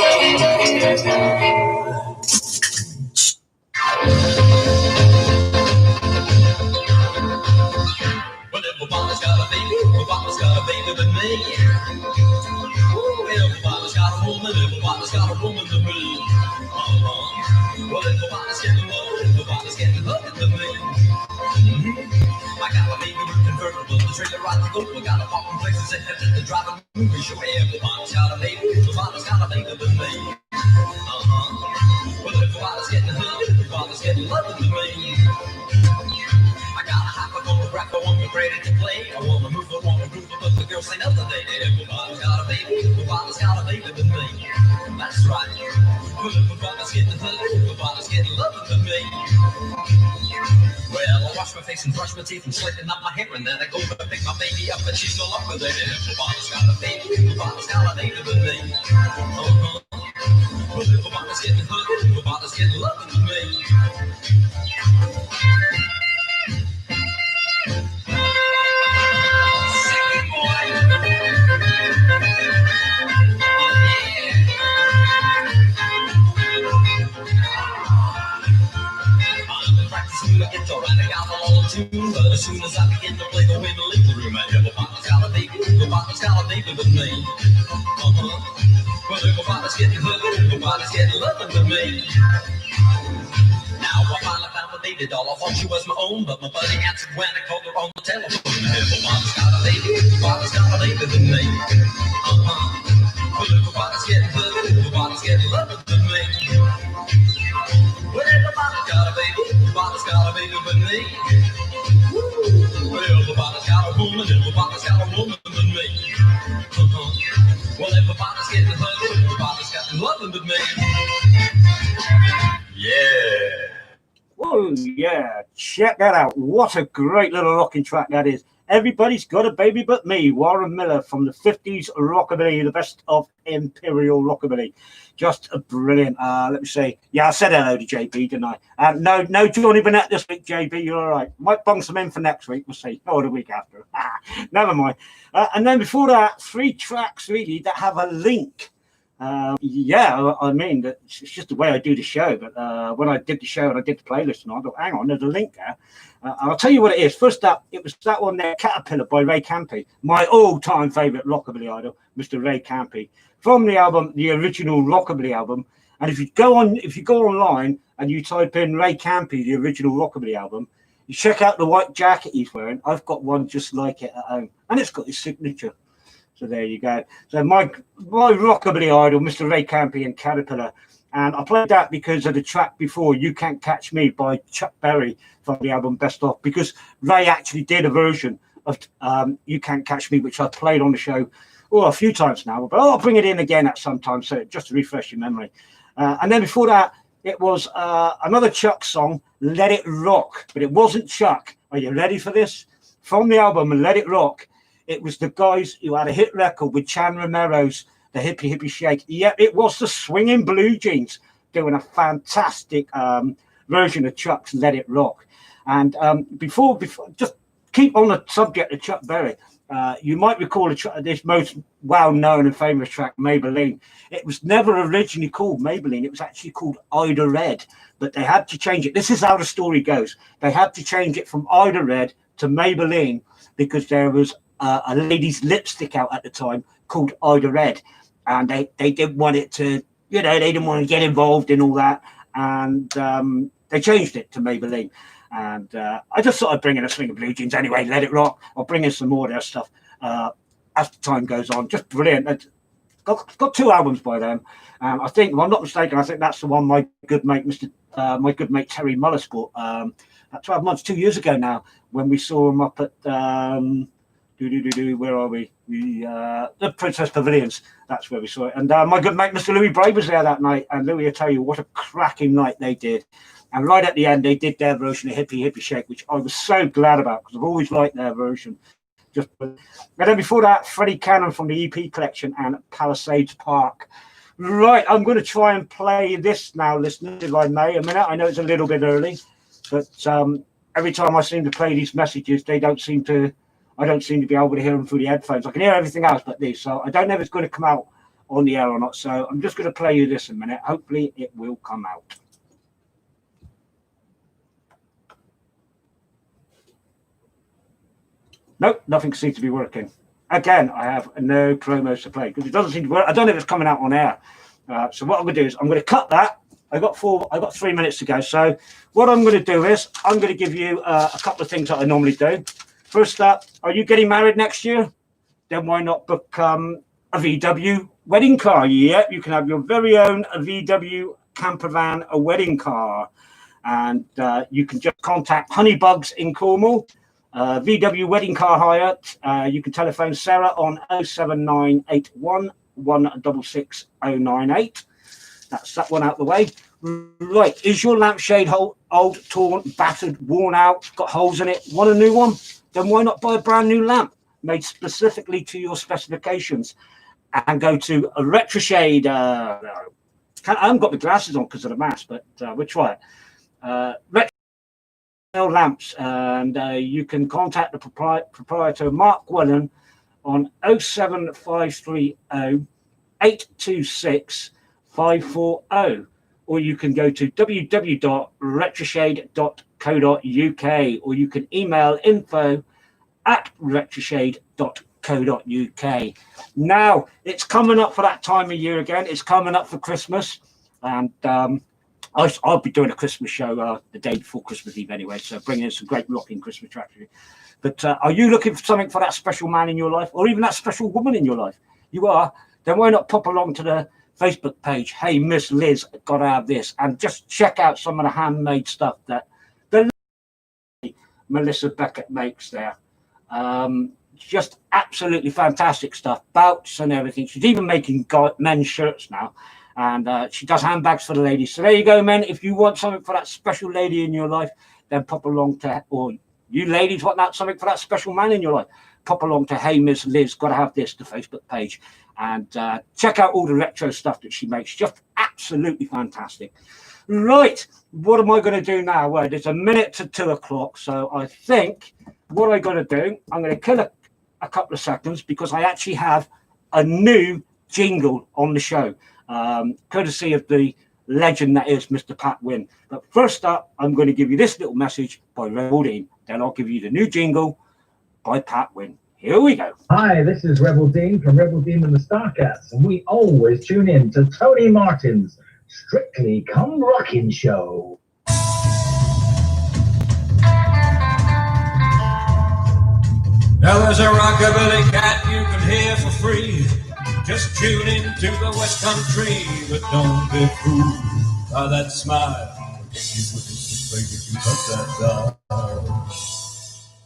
Well, everybody's got a baby. Everybody's got a baby but me. Ooh, everybody's got got a woman, everybody's got a woman to me. Well, everybody's getting love, everybody's getting love to me. I got a baby convertible, the trailer ride the boat. We got a walking places and the drive a movie show. Everybody's got a baby, everybody's got a baby to me. Well, everybody's getting love, everybody's getting love to me. I got a hopper, gonna rap, I want me ready to play. I wanna move, but the girls say nothing. Everybody's got a baby, everybody's got a baby to me. That's right. Well, everybody's getting love, everybody's getting love to me. Well, I wash my face and brush my teeth and slicken up my hair, and then I go to pick my baby up, and she's still up with it. Everybody's got a baby, everybody's got a baby with me. Well, everybody's getting love, everybody's getting love with me. Second boy. Practicing the guitar and I got all the tune, but as soon as I begin to play the way to leave the room, everybody's got a baby, everybody's got a baby with me. Well, everybody's getting love, everybody's getting loving with me. Now I finally found the baby doll. I thought she was my own, but my buddy answered when I called her on the telephone. Everybody's got a baby, everybody's got a baby with me. Well, everybody's getting love, everybody's getting loving with me. Well, everybody's got a baby, everybody's got a baby with me. Well, everybody's got a woman, everybody's got a woman with me. Well, everybody's getting love, everybody's got loving with me. Yeah. Oh, yeah. Check that out. What a great little rocking track that is. Everybody's Got a Baby But Me, Warren Miller from the 50s rockabilly, the best of imperial rockabilly. Just a brilliant. Let me see. Yeah, I said hello to JB, didn't I? No Johnny Burnett this week, JB. You're all right. Might bung some in for next week. We'll see. Or the week after. Never mind. And then before that, 3 tracks really that have a link. Yeah, I mean, it's just the way I do the show. But when I did the show and I did the playlist, and I thought, hang on, there's a link there. And I'll tell you what it is. First up, it was that one there, Caterpillar by Ray Campy, my all-time favourite rockabilly idol, Mr. Ray Campy, from the album, the original rockabilly album. And if you go online and you type in Ray Campy, the original rockabilly album, you check out the white jacket he's wearing. I've got one just like it at home, and it's got his signature. So there you go. So my rockabilly idol, Mr. Ray Campy and Caterpillar. And I played that because of the track before, You Can't Catch Me by Chuck Berry from the album Best Of, because Ray actually did a version of You Can't Catch Me, which I played on the show a few times now. But I'll bring it in again at some time, so just to refresh your memory. And then before that, it was another Chuck song, Let It Rock. But it wasn't Chuck. Are you ready for this? From the album Let It Rock, it was the guys who had a hit record with Chan Romero's The Hippie Hippie Shake. Yeah, it was the Swinging Blue Jeans doing a fantastic version of Chuck's Let It Rock. And before, just keep on the subject of Chuck Berry. You might recall this most well-known and famous track, Maybelline. It was never originally called Maybelline. It was actually called Ida Red, but they had to change it. This is how the story goes. They had to change it from Ida Red to Maybelline because there was a lady's lipstick out at the time called Ida Red, and they didn't want it to, they didn't want to get involved in all that, and they changed it to Maybelline. And I just thought I'd bring in a swing of blue jeans anyway. Let It Rock. I'll bring in some more of their stuff as the time goes on. Just brilliant. Got 2 albums by them. I think, if I'm not mistaken, I think that's the one my good mate Terry Mullis bought about 12 months, 2 years ago now, when we saw him up at where are we? The Princess Pavilions. That's where we saw it. And my good mate Mr. Louis Bray was there that night. And Louis, I tell you, what a cracking night they did. And right at the end, they did their version of Hippie Hippie Shake, which I was so glad about because I've always liked their version. And then before that, Freddie Cannon from the EP collection and Palisades Park. Right, I'm going to try and play this now, listeners, if I may. A minute, I know it's a little bit early, but every time I seem to play these messages, I don't seem to be able to hear them through the headphones. I can hear everything else but these, so I don't know if it's going to come out on the air or not. So I'm just going to play you this in a minute. Hopefully it will come out. Nope, nothing seems to be working. Again, I have no promos to play because it doesn't seem to work. I don't know if it's coming out on air. So what I'm going to do is I'm going to cut that. I got 3 minutes to go. So what I'm going to do is I'm going to give you a couple of things that I normally do. First up, are you getting married next year? Then why not book a VW wedding car? Yeah, you can have your very own VW camper van, a wedding car. And you can just contact Honeybugs in Cornwall, VW wedding car hire. You can telephone Sarah on 07981 166098. That's that one out the way. Right, is your lampshade old, torn, battered, worn out, got holes in it? Want a new one? Then why not buy a brand new lamp made specifically to your specifications and go to a RetroShade. I haven't got the glasses on because of the mask, but we'll try it. RetroShade lamps, and you can contact the proprietor Mark Wellen on 07530 826 540, or you can go to www.retroshade.co.uk, or you can email info@retroshade.co.uk. Now it's coming up for that time of year again. It's coming up for Christmas, and I'll be doing a Christmas show the day before Christmas Eve anyway, so bringing in some great rocking Christmas tracks. But are you looking for something for that special man in your life, or even that special woman in your life? You are? Then why not pop along to the Facebook page, Hey Miss Liz, gotta have this, and just check out some of the handmade stuff that the Melissa Beckett makes there. Just absolutely fantastic stuff, belts and everything. She's even making men's shirts now, and she does handbags for the ladies. So there you go, men. If you want something for that special lady in your life, then pop along to, or you ladies want something for that special man in your life, pop along to Hey Miss Liz, gotta have this, the Facebook page, and check out all the retro stuff that she makes. Just absolutely fantastic. Right, what am I going to do now? Well, it's a minute to 2 o'clock, so I think what I'm going to do, I'm going to kill a couple of seconds because I actually have a new jingle on the show, courtesy of the legend that is Mr. Pat Wynn. But first up, I'm going to give you this little message by Rebel Dean. Then I'll give you the new jingle by Pat Wynn. Here we go. Hi, this is Rebel Dean from Rebel Dean and the Starcats, and we always tune in to Tony Martin's Strictly Come Rockin' Show. Now there's a rockabilly cat you can hear for free. Just tune in to the West Country, but don't be fooled by that smile. If you touch that dial.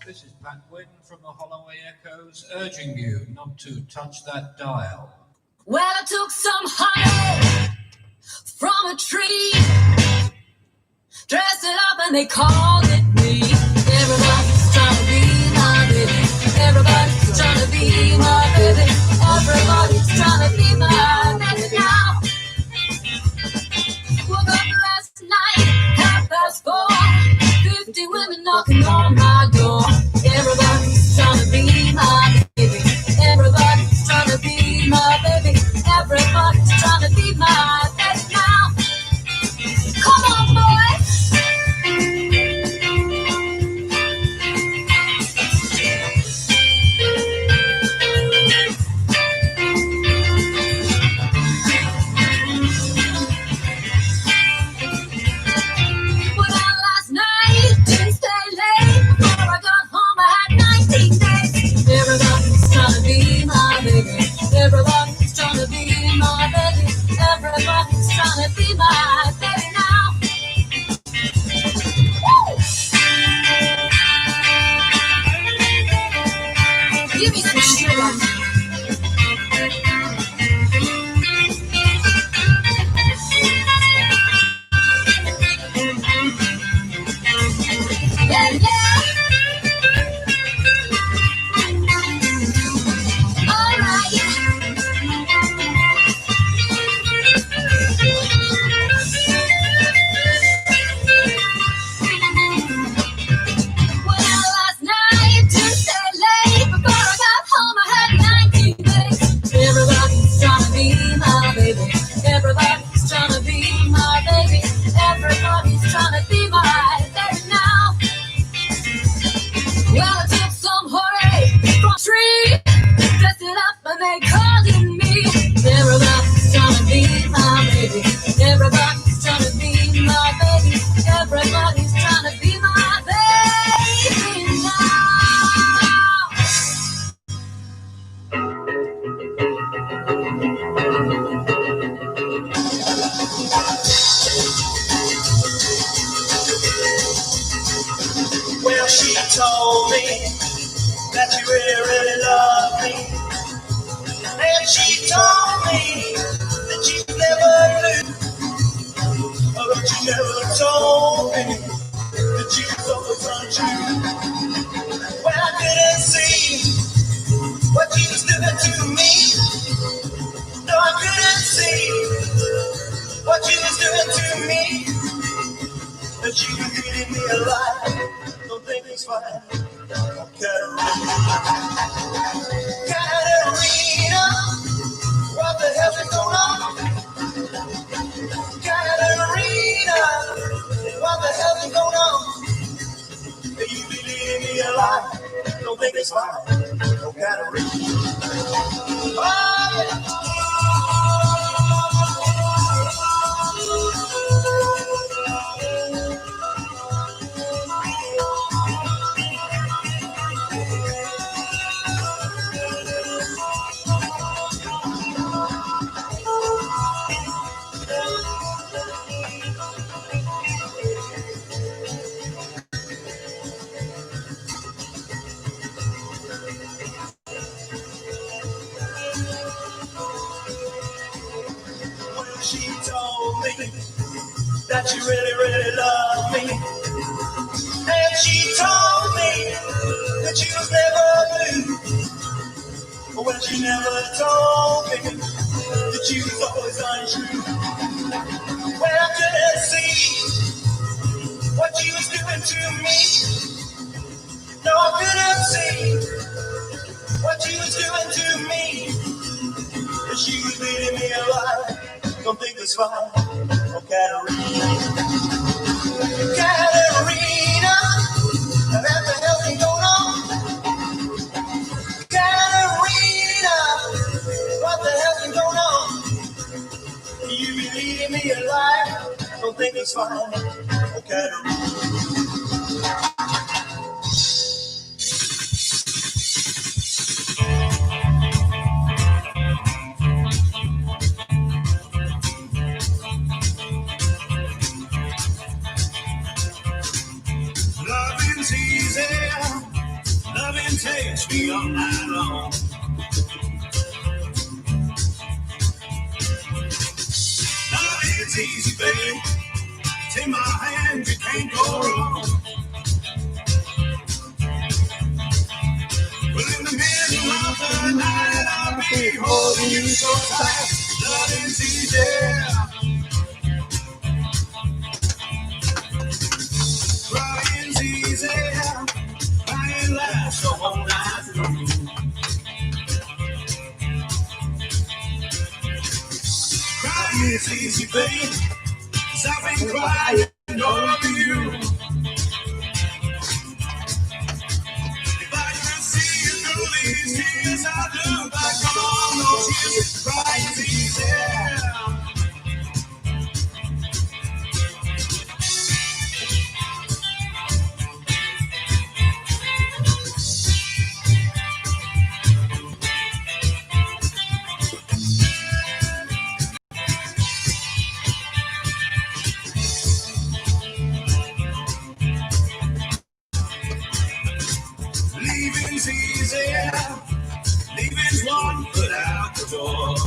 This is Pat Wynn from the Holloway Echoes, urging you not to touch that dial. Well, I took some honey from a tree, dressed it up and they called it me. Everybody's trying to be my baby. Everybody's trying to be my baby. Everybody's trying to be my baby now. Woke up last night, 4:30, 50 women knocking on my door. Everybody's trying to be my baby. Everybody's trying to be my baby. Everybody's trying to be my baby now. Come on, boys. Went out last night, didn't stay late. Before I got home, I had 19 days. Everybody's trying to be my baby. Everybody's trying to be my baby. Everybody's trying to be my baby now. Woo! Give me some sugar. Yeah, yeah. All right. Well, last night, didn't stay late. Before I got home, I had 19 days. Everybody told me that you really, really love me. And she told me that you never knew. But you never told me that you was always untrue. When I couldn't see what you was doing to me. No, I couldn't see what you was doing to me. But you treated me alive. Don't think it's fine. Katarina, what the hell is going on? Katarina, what the hell is going on? You be leaving me alive. Don't think it's fine. No Katarina. Oh, yeah. She told me that you really, really love me. And she told me that you was never blue. Well, she never told me that you was always untrue. Well, I couldn't see what you was doing to me. No, I couldn't see what you was doing to me. But she was leading me alive. Don't think it's fine. Oh, Katarina. Katarina, what the hell is going on? Katarina, what the hell is going on? You be leading me alive. Don't think it's fine. Oh, Katarina. Loving's easy, loving takes me all night long. Loving's easy, baby. Take my hand, you can't go wrong. Well, in the middle of the night, I'll be holding you so tight. Loving's easy. Crying's easy. Crying lasts the whole night through. Crying's easy, babe. 'Cause I've been crying over you. If I could see you through these tears, I'd look back on those years. Crying's easy. Leaving's easy. Leaving's one foot out the door.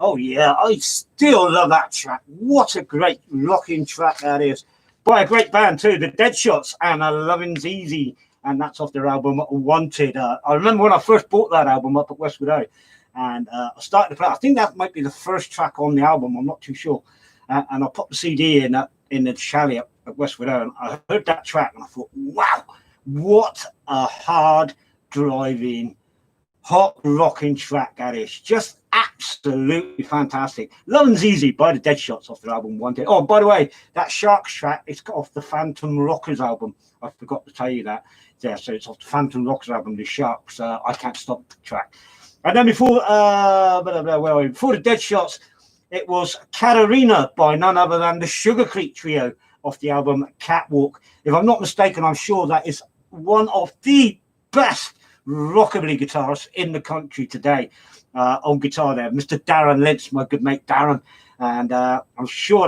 Oh yeah, I still love that track. What a great rocking track that is. By a great band too, the Dead Shots, and Lovin's Easy, and that's off their album Wanted. I remember when I first bought that album up at Westwood O, and I started to play. I think that might be the first track on the album. I'm not too sure. And I put the CD in the chalet at Westwood O, and I heard that track, and I thought, wow, what a hard driving, hot rocking track that is. Just absolutely fantastic. Lovin's Easy by the Dead Shots off their album Wanted. Oh, by the way, that Sharks track is off the Phantom Rockers album. I forgot to tell you that. Yeah, so it's off the Phantom Rockers album, the Sharks. I Can't Stop the track. And then before the Dead Shots, it was Katarina by none other than the Sugar Creek Trio off the album Catwalk. If I'm not mistaken, I'm sure that is one of the best rockabilly guitarists in the country today. On guitar there, Mr. Darren Lentz, my good mate Darren, and I'm sure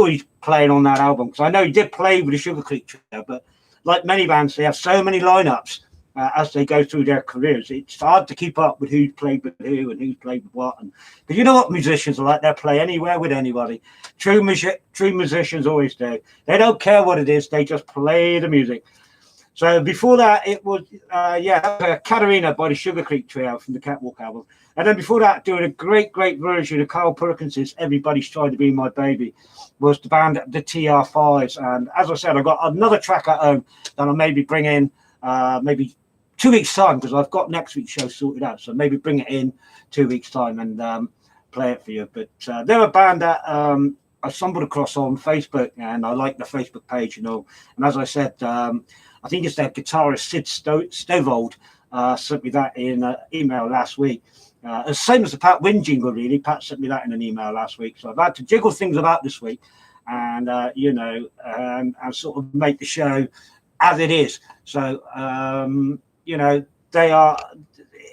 he's playing on that album, because I know he did play with the Sugar Creek Trio, but like many bands, they have so many lineups as they go through their careers. It's hard to keep up with who's played with who and who's played with what, and because you know what musicians are like, they'll play anywhere with anybody. True musicians always do. They don't care what it is, they just play the music. So before that, it was Katarina by the Sugar Creek Trio from the Catwalk album. And then before that, doing a great version of Carl Perkins's Everybody's Trying to Be My Baby, was the band the TR5s. And as I said, I've got another track at home that I'll maybe bring in maybe 2 weeks' time, because I've got next week's show sorted out. So maybe bring it in 2 weeks' time and play it for you. But they're a band that I stumbled across on Facebook, and I like the Facebook page, you know. And as I said, I think it's their guitarist Sid Stovold sent me that in an email last week. The same as the Pat Wynn jingle, really. Pat sent me that in an email last week. So I've had to jiggle things about this week and, and sort of make the show as it is. So,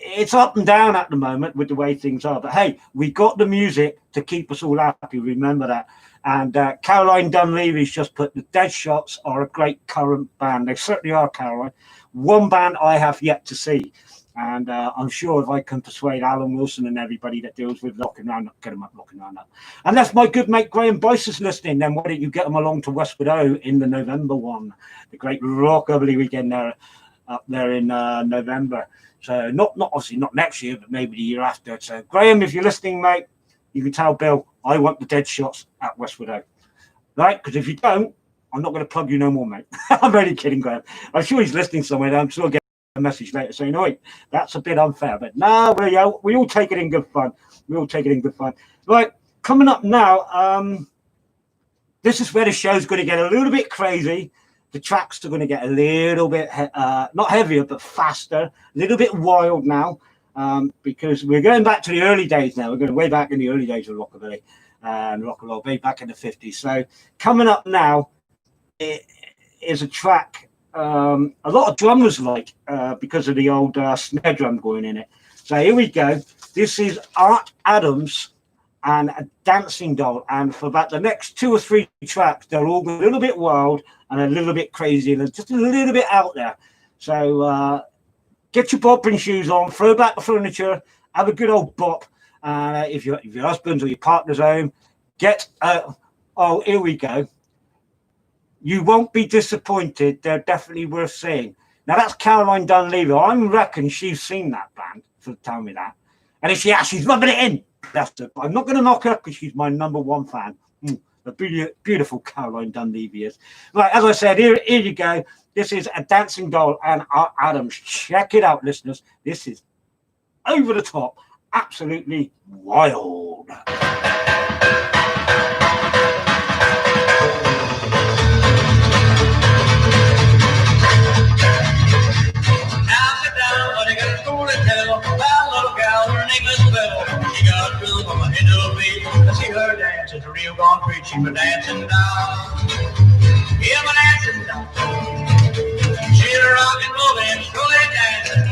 it's up and down at the moment with the way things are. But hey, we got the music to keep us all happy. Remember that. And Caroline Dunleavy's just put the Dead Shots are a great current band. They certainly are, Caroline. One band I have yet to see. And I'm sure if I can persuade Alan Wilson and everybody that deals with Locking Round Up, get them up, Locking Round Up. And that's my good mate Graham Bice is listening. Then why don't you get them along to Westwood O in the November one, the great rockabilly weekend there, up there in November. So not obviously not next year, but maybe the year after. So Graham, if you're listening, mate, you can tell Bill I want the Dead Shots at Westwood O, right? Because if you don't, I'm not going to plug you no more, mate. I'm only kidding, Graham. I'm sure he's listening somewhere. I'm sure I'll get a message later saying, "Oh, wait, that's a bit unfair." But no, we all take it in good fun. We all take it in good fun. Right, coming up now. This is where the show's going to get a little bit crazy. The tracks are going to get a little bit not heavier, but faster. A little bit wild now. Because we're going back to the early days now. We're going way back in the early days of rockabilly and rock and roll, way back in the 50s. So coming up now is a track a lot of drummers like because of the old snare drum going in it. So here we go. This is Art Adams and a Dancing Doll. And for about the next 2 or 3 tracks, they're all a little bit wild and a little bit crazy and just a little bit out there. So get your bopping shoes on, throw back the furniture, have a good old bop. If your husband's or your partner's home, get oh, here we go. You won't be disappointed. They're definitely worth seeing. Now that's Caroline Dunleavy. I reckon she's seen that band to tell me that. And if she has, she's rubbing it in. That's it. I'm not going to knock her because she's my #1 fan. The beautiful Caroline Dunleavy is. Right, as I said, here you go. This is a Dancing Doll and Art Adams. Check it out, listeners. This is over the top, absolutely wild. She's a real gone preaching, but dancing doll. Yeah, my dancing doll. She's a rock and roll and slowly dancing.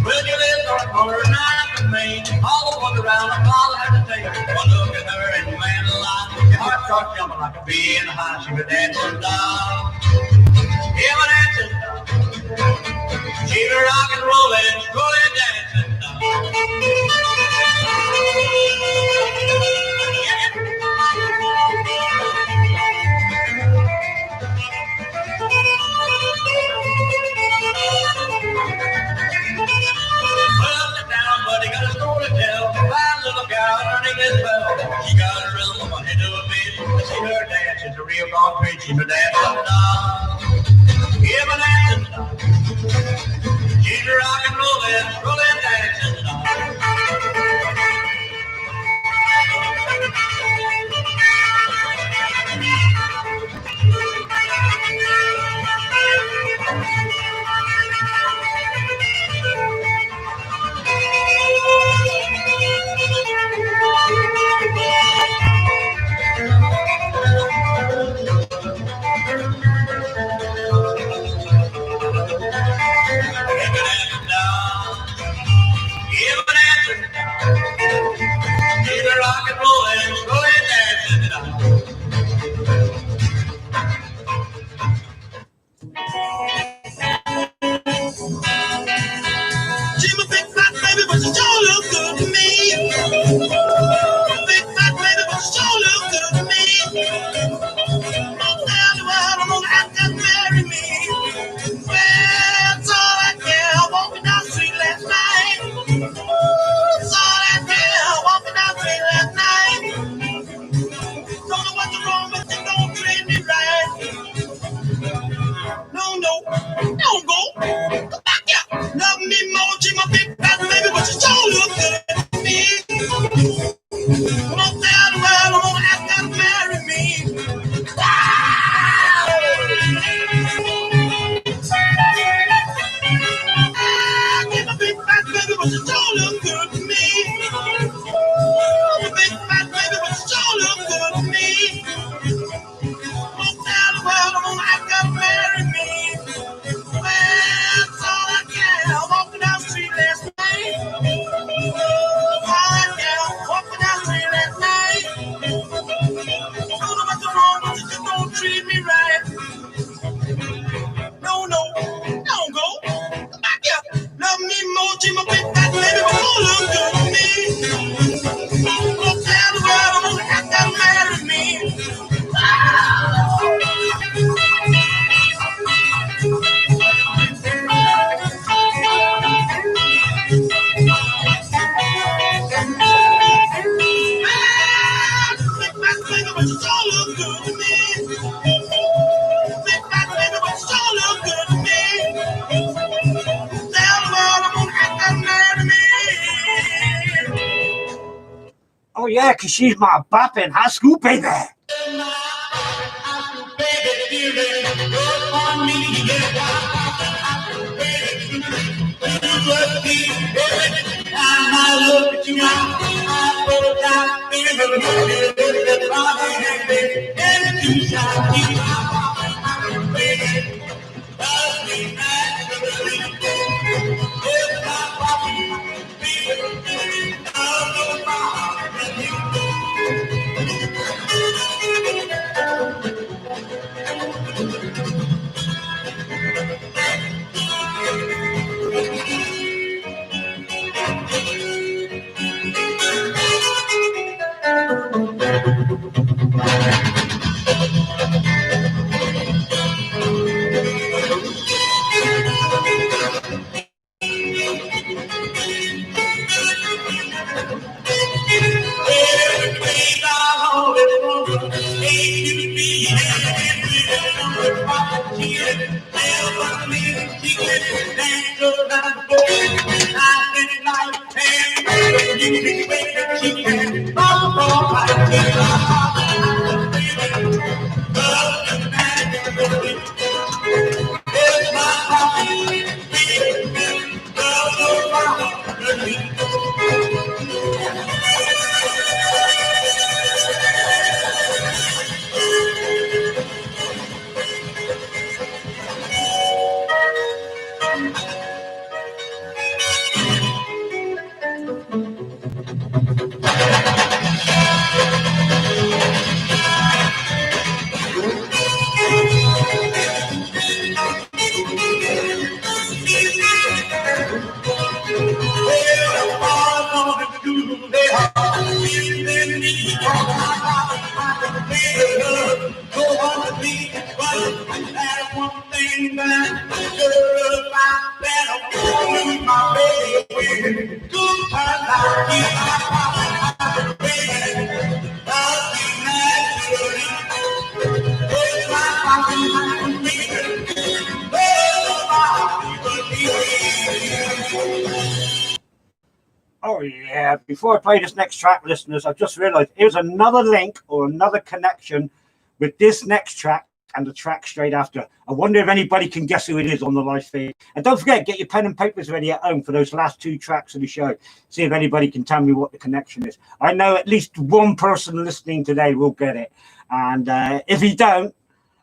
Will you live on color night with me? All the ones around, all I have to take one look at her and man alive. Your heart starts jumping like a bee in the high. She's a dancing doll. Yeah, my dancing doll. She's a rock and roll and slowly dancing doll. real gone crazy, but dancing down. Give a dancing down. She's rock and rollin', dancing down. Oh yeah, cause she's my bopping high school baby. Oh yeah, before I play this next track, listeners, I've just realised here's another link or another connection with this next track and the track straight after. I wonder if anybody can guess who it is on the live feed. And don't forget, get your pen and papers ready at home for those last two tracks of the show. See if anybody can tell me what the connection is. I know at least one person listening today will get it. And if he don't,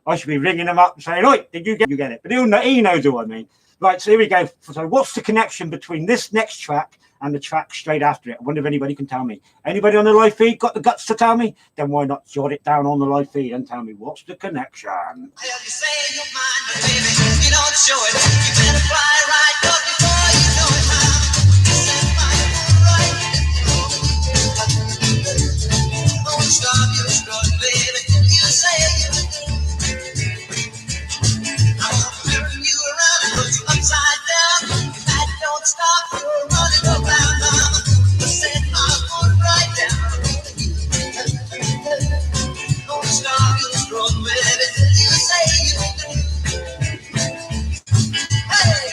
I should be ringing him up and saying, "Oi, did you get it?" But he knows who I mean. Right, so here we go. So what's the connection between this next track and the track straight after it? I wonder if anybody can tell me. Anybody on the live feed got the guts to tell me? Then why not jot it down on the live feed and tell me what's the connection? Well, you say your mind, but baby, you don't show it. You better fly right up before you know it, mama. You said fire right. Don't stop your strut, baby. You say you do. I wanna turn you around and put you upside down. That don't stop you running around, mama. You said my foot right down. Don't stop your strut, baby. You say you do. Hey!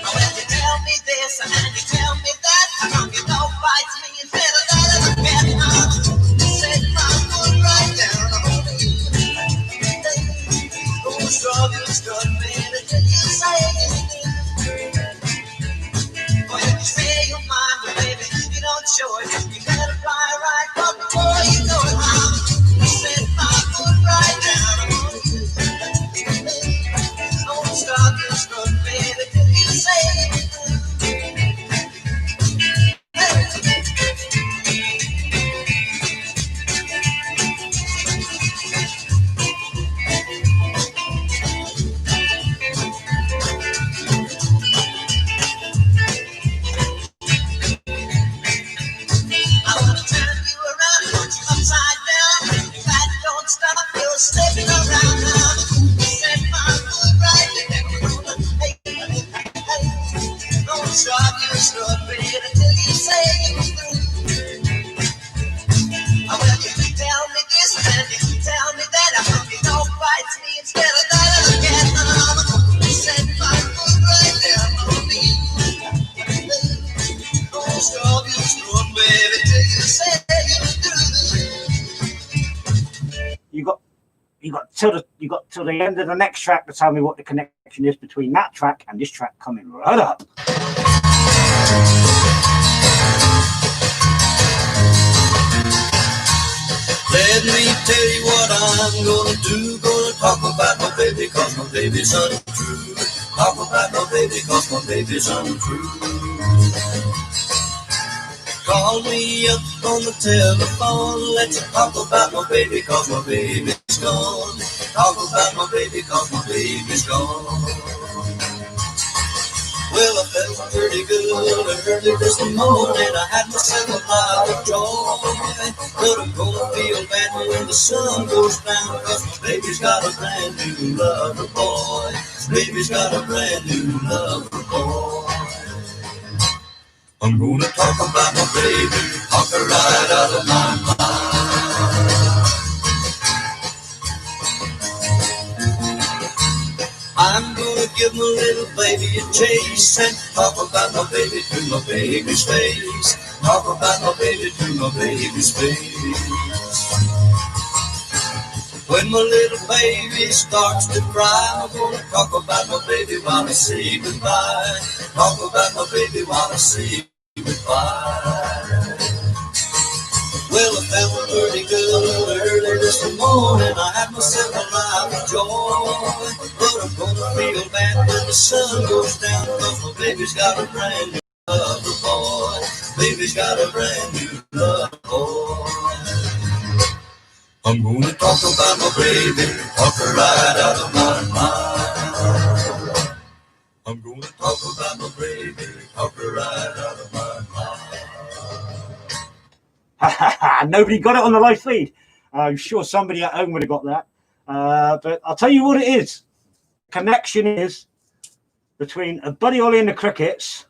When you tell me this and you tell me that, you know bites me instead of that other cat. You said my foot right down on you. Don't stop your strut, baby, till you say you do. Well, if you say your mind, but baby, you don't show it. You better fly right up before you know it, mama. You said my foot right down on you. Don't stop your strut, baby, till you say you do. I wanna turn you around and put you upside down. If that don't stop, you're slipping around now. You said my foot right there. Hey, hey, hey. Don't stop your strut, baby, till you say you do. Well, you tell me this and you tell me that. I hope you don't fight me instead of that other cat. You said my foot right there on me. Don't stop your strut, baby, till you say you do. You got till the end of the next track to tell me what the connection is between that track and this track coming right up. Let me tell you what I'm gonna do. Gonna talk about my baby, cause my baby's untrue. Talk about my baby, cause my baby's untrue. Call me up on the telephone. Let's talk about my baby, cause my baby's gone. Talk about my baby, cause my baby's gone. Well, I felt pretty good early this morning. I had myself a lot of joy. But I'm gonna feel bad when the sun goes down, cause my baby's got a brand new lover boy. Baby's got a brand new lover boy. I'm gonna talk about my baby, talk her right out of my mind. I'm gonna give my little baby a chase and talk about my baby to my baby's face. Talk about my baby to my baby's face. When my little baby starts to cry, I'm gonna talk about my baby while I say goodbye. Talk about my baby while I say goodbye. Well, I felt pretty good early this morning. I had myself a lot of joy. But I'm gonna feel bad when the sun goes down, cause my baby's got a brand new lover boy. Baby's got a brand new lover boy. I'm gonna talk about my baby, talk her right out of my mind. I'm gonna talk about my baby, talk her right out of my mind. Nobody got it on the live feed. I'm sure somebody at home would have got that. But I'll tell you what it is. Connection is between Buddy Holly and the Crickets.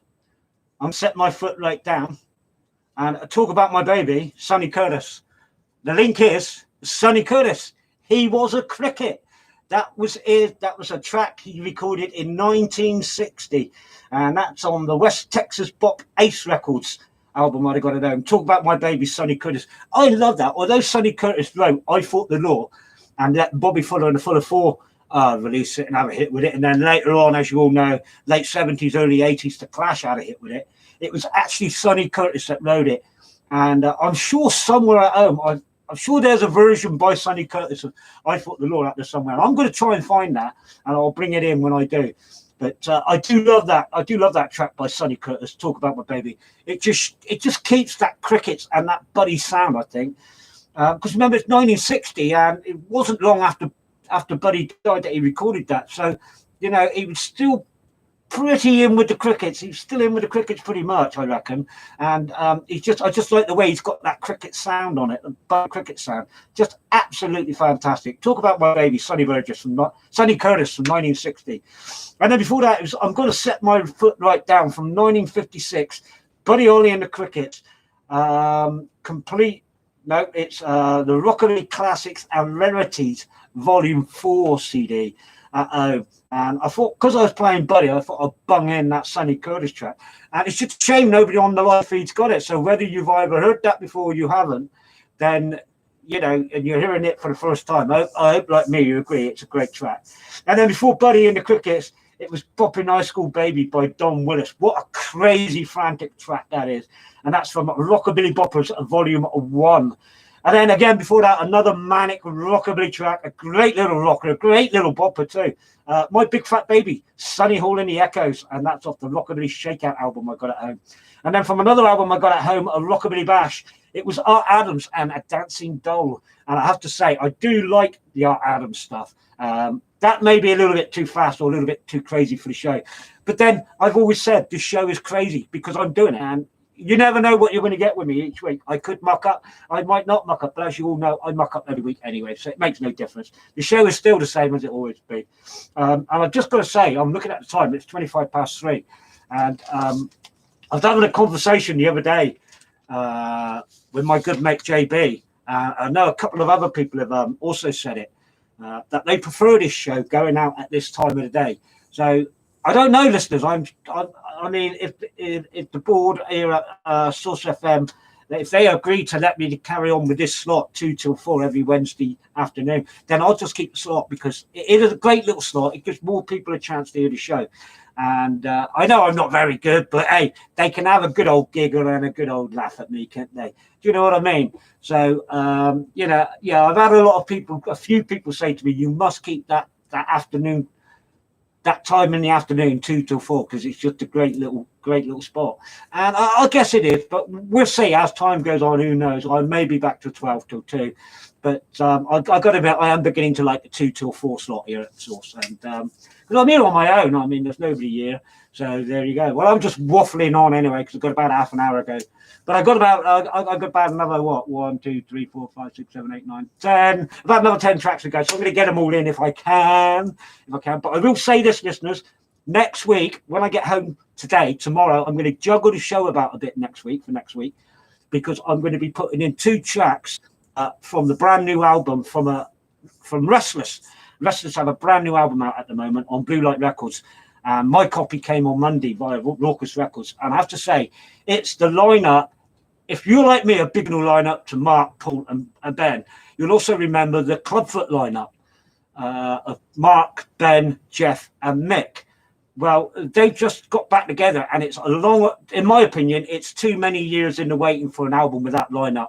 I'm setting my foot right down, and talk about my baby, Sonny Curtis. The link is Sonny Curtis. He was a cricket. That was it. That was a track he recorded in 1960, and that's on the West Texas Bop Ace Records album. I got it home. Talk about my baby, Sonny Curtis. I love that. Although Sonny Curtis wrote "I Fought the Law" and let Bobby Fuller and the Fuller Four release it and have a hit with it, and then later on, as you all know, late 70s, early 80s, the Clash had a hit with it. It was actually Sonny Curtis that wrote it, and I'm sure somewhere at home, I'm sure there's a version by Sonny Curtis of "I Fought the Law" out there somewhere. I'm going to try and find that, and I'll bring it in when I do. But I do love that. I do love that track by Sonny Curtis. Talk about my baby. It just keeps that crickets and that Buddy sound, I think. Because remember, it's 1960, and it wasn't long after Buddy died that he recorded that. So, you know, he was still pretty in with the crickets. He's still in with the crickets pretty much, I reckon. And I just like the way he's got that cricket sound on it, the cricket sound. Just absolutely fantastic. Talk about my baby, Sonny Curtis from 1960. And then before that, I'm going to set my foot right down from 1956. Buddy Holly and the Crickets. It's the Rockabilly Classics and Rarities Volume 4 CD. And I thought, because I was playing Buddy, I thought I'd bung in that Sonny Curtis track. And it's just a shame nobody on the live feed's got it. So whether you've either heard that before or you haven't, then, you know, and you're hearing it for the first time, I hope, like me, you agree it's a great track. And then before Buddy and the Crickets, it was Boppin' High School Baby by Don Willis. What a crazy, frantic track that is. And that's from Rockabilly Boppers, Volume 1. And then again, before that, another manic rockabilly track, a great little rocker, a great little bopper too. My Big Fat Baby, Sunny Hall in the Echoes, and that's off the Rockabilly Shakeout album I got at home. And then from another album I got at home, a Rockabilly Bash, it was Art Adams and A Dancing Doll. And I have to say, I do like the Art Adams stuff. That may be a little bit too fast or a little bit too crazy for the show. But then I've always said this show is crazy because I'm doing it. And you never know what you're going to get with me each week. I could muck up. I might not muck up. But as you all know, I muck up every week anyway. So it makes no difference. The show is still the same as it always be. And I've just got to say, I'm looking at the time. It's 3:25. And I was having a conversation the other day with my good mate, JB. I know a couple of other people have also said it, that they prefer this show going out at this time of the day. So I don't know, listeners. I mean, if the board here at Source FM, if they agree to let me carry on with this slot 2 till 4 every Wednesday afternoon, then I'll just keep the slot because it is a great little slot. It gives more people a chance to hear the show. And I know I'm not very good, but hey, they can have a good old giggle and a good old laugh at me, can't they? Do you know what I mean? So, you know, yeah, I've had a few people say to me, you must keep that afternoon, that time in the afternoon, 2 till 4, because it's just a great little spot. And I guess it is, but we'll see as time goes on. Who knows? I may be back to 12 till 2, but I got to admit, I am beginning to like the 2 till 4 slot here at Source, and because I'm here on my own. I mean, there's nobody here, so there you go. Well, I'm just waffling on anyway because I got about half an hour ago. But I got about another 1, 2, 3, 4, 5, 6, 7, 8, 9, 10. About another 10 tracks to go. So I'm going to get them all in if I can. But I will say this, listeners. Next week, when I get home tomorrow, I'm going to juggle the show about a bit for next week, because I'm going to be putting in 2 tracks from the brand new album from Restless. Restless have a brand new album out at the moment on Blue Light Records. My copy came on Monday via Raucous Records. And I have to say, it's the lineup. If you're like me, a big new lineup to Mark, Paul, and Ben, you'll also remember the Clubfoot lineup of Mark, Ben, Jeff, and Mick. Well, they just got back together, and it's in my opinion, it's too many years in the waiting for an album with that lineup,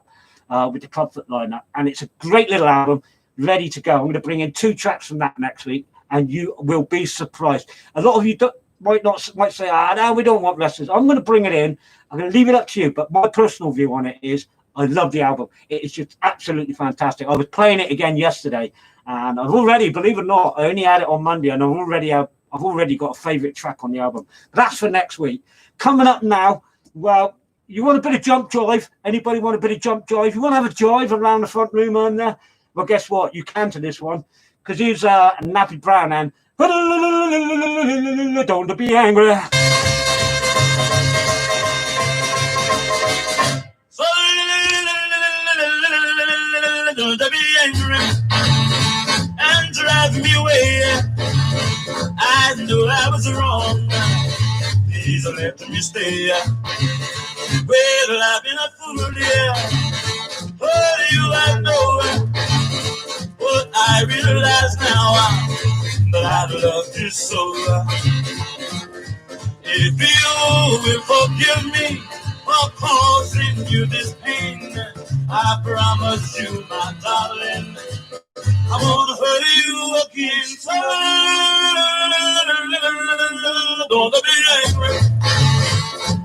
with the Clubfoot lineup. And it's a great little album, ready to go. I'm going to bring in 2 tracks from that next week, and you will be surprised. A lot of you might say, no, we don't want Restless. I'm going to bring it in. I'm going to leave it up to you. But my personal view on it is I love the album. It is just absolutely fantastic. I was playing it again yesterday, and I've already, believe it or not, I only had it on Monday, and I've already got a favourite track on the album. But that's for next week. Coming up now, well, you want a bit of jump drive? Anybody want a bit of jump drive? You want to have a drive around the front room on there? Well, guess what? You can to this one, because here's Nappy Brown and Don't be angry. So don't be angry and drive me away. I knew I was wrong. Please let me stay. Well, I've been a fool, dear. Oh, you I know. What I realize now, that I love you so. If you will forgive me for causing you this pain, I promise you, my darling, I won't hurt you again. So don't be angry.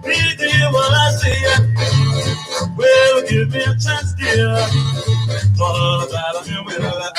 Please hear what I say. Well, give me a chance, dear. Talk about me with her.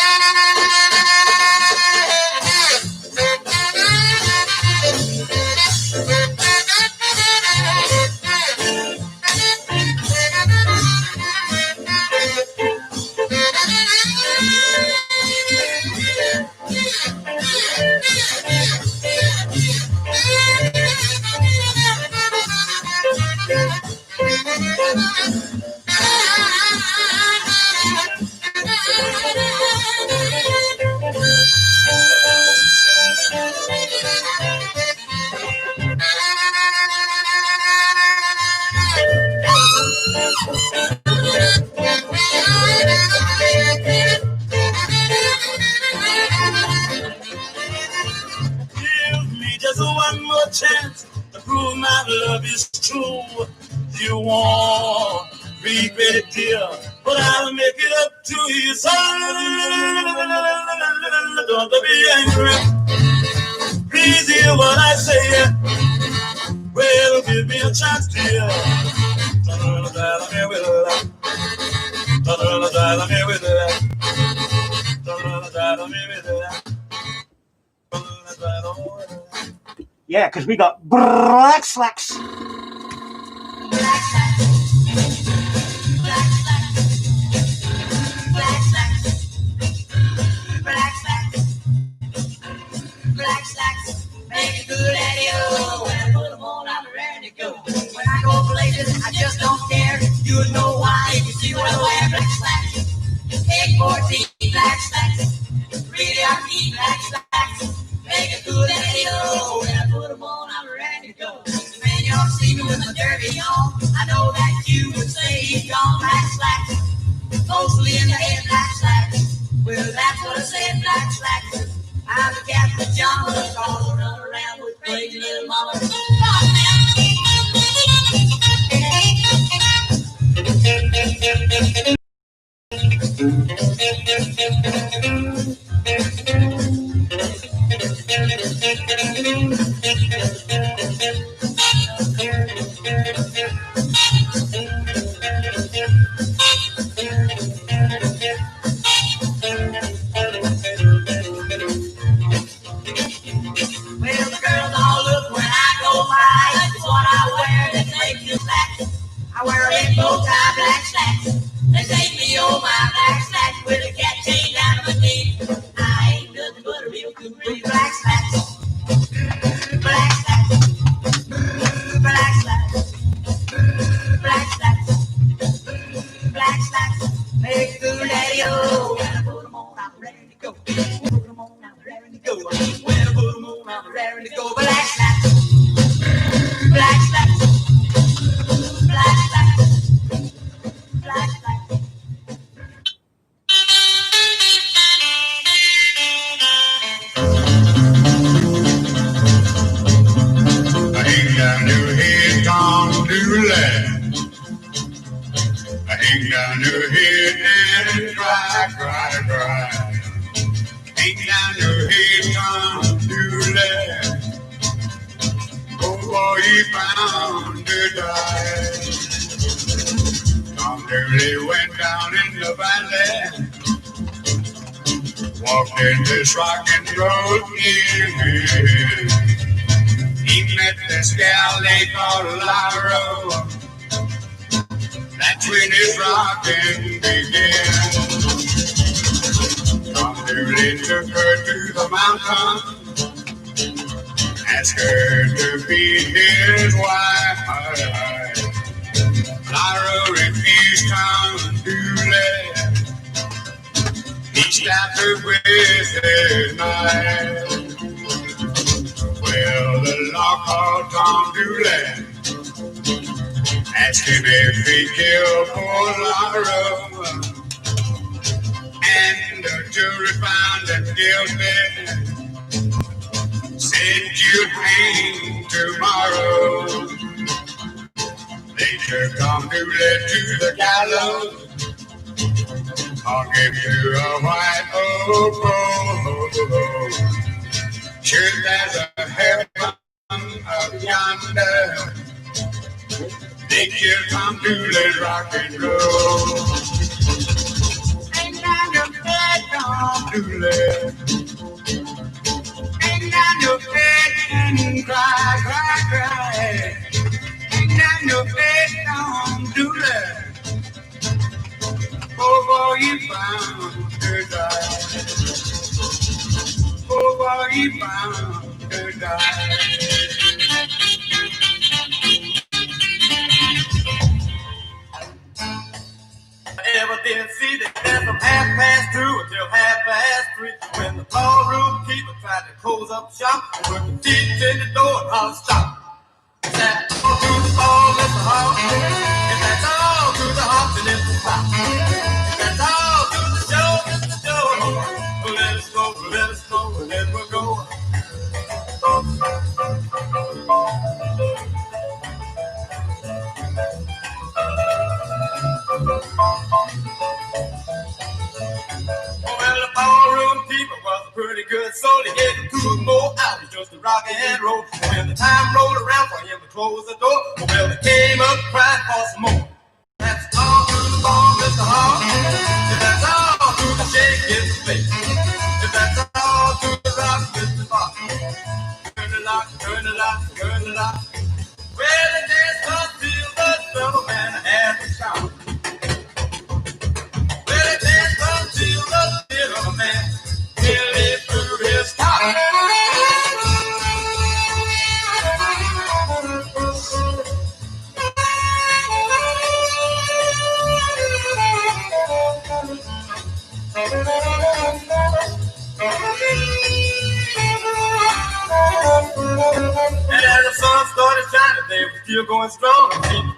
Give me just one more chance to prove my love is true. You won't regret it, dear, but I'll make it up to you. So don't be angry. Please hear what I say. Well, give me a chance, dear. Yeah, because we got black slacks. Black slacks, make it good at you. When I put them on, I'm ready to go. When I go places, I just don't care. You know why? If you see what I wear, black slacks. 814 black slacks. Really, I need black slacks. Make it good at you. When I put them on, I'm ready to go. When y'all see me with my derby on, I know that you would say he's gone black slacks. Mostly in the head, black slacks. Well, that's what I said, black slacks. I'm the Captain John, all run around with crazy little mama. Well, the girls all look when I go by. It's what I wear that makes you black. I wear a big bow tie, black slacks. They take me on my black slacks with a cat chain down to my knee. I ain't nothing but a real cool black slacks. Black slacks. Black slacks. Black slacks. Black slacks. Make good daddy-o. When I put them on, I'm ready to go. Put them on, I'm ready to go. When I put them on, I'm ready to go. Black slacks. Black slacks. Black slacks. Black slacks. I ain't got no head on to laugh. I ain't got no head and cry, cry, cry. Ain't got no head on to laugh. Oh boy, he found to die. Tom Dooley went down in the valley, walked in this rockin' road near. He met this gal they called Lyra. That's when his rockin' began. Tom Dooley took her to the mountain, ask her to be his wife. Lyra refused to do that. He stabbed her with his knife. Well, the law called Tom Dooley, asked him if he killed poor Lyra, and the jury found him guilty. Said you'd hang tomorrow. They took Tom Dooley to the gallows. I'll give you a white oak. Sure, there's a heaven up yonder. They killed Tom Dooley's rock and roll. And now you're dead, Tom Dooley. And now you're dead and cry. And now you're dead, Tom Dooley. Oh, boy, you found to die. Oh, boy, you found to die. Ever did see the death from 2:30 until 3:30 when the ballroom keeper tried to close up shop and put the teeth in the door and hollered stop. That's all to the ball, Mr. Hawk. If that's all to the Hawks, then it's a stop. If that's all to the show, Mr. Joe. Let us go, let us go, let us go. Well, the ballroom keeper was a pretty good soul. He gave him 2 more hours just to rock and roll. When the time rolled around for him to close the door, well, they came up crying for some more. That's all to the ball, Mr. Hawk. If that's all to the shake in the face. If that's all to the rock, Mr. Hawk. Turn the lock, turn the lock, turn the lock. Well, it just until the fellow man had to shout. Well, it just until the little man nearly threw his top. And as the sun started shining, they were still going strong.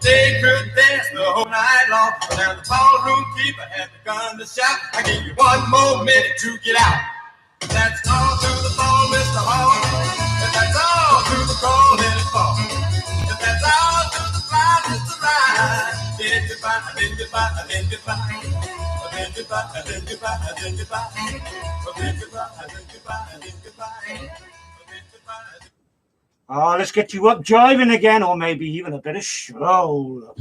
They could dance the whole night long. But now the ballroom keeper had begun to shout, I give you 1 more minute to get out. That's all to the ball, Mr. Hall. If that's all to the call, let it fall. If that's all to the fly, Mr. Ride. Identify, identify, identify. Identify, identify, identify. Identify, identify, identify. Let's get you up driving again, or maybe even a bit of soul.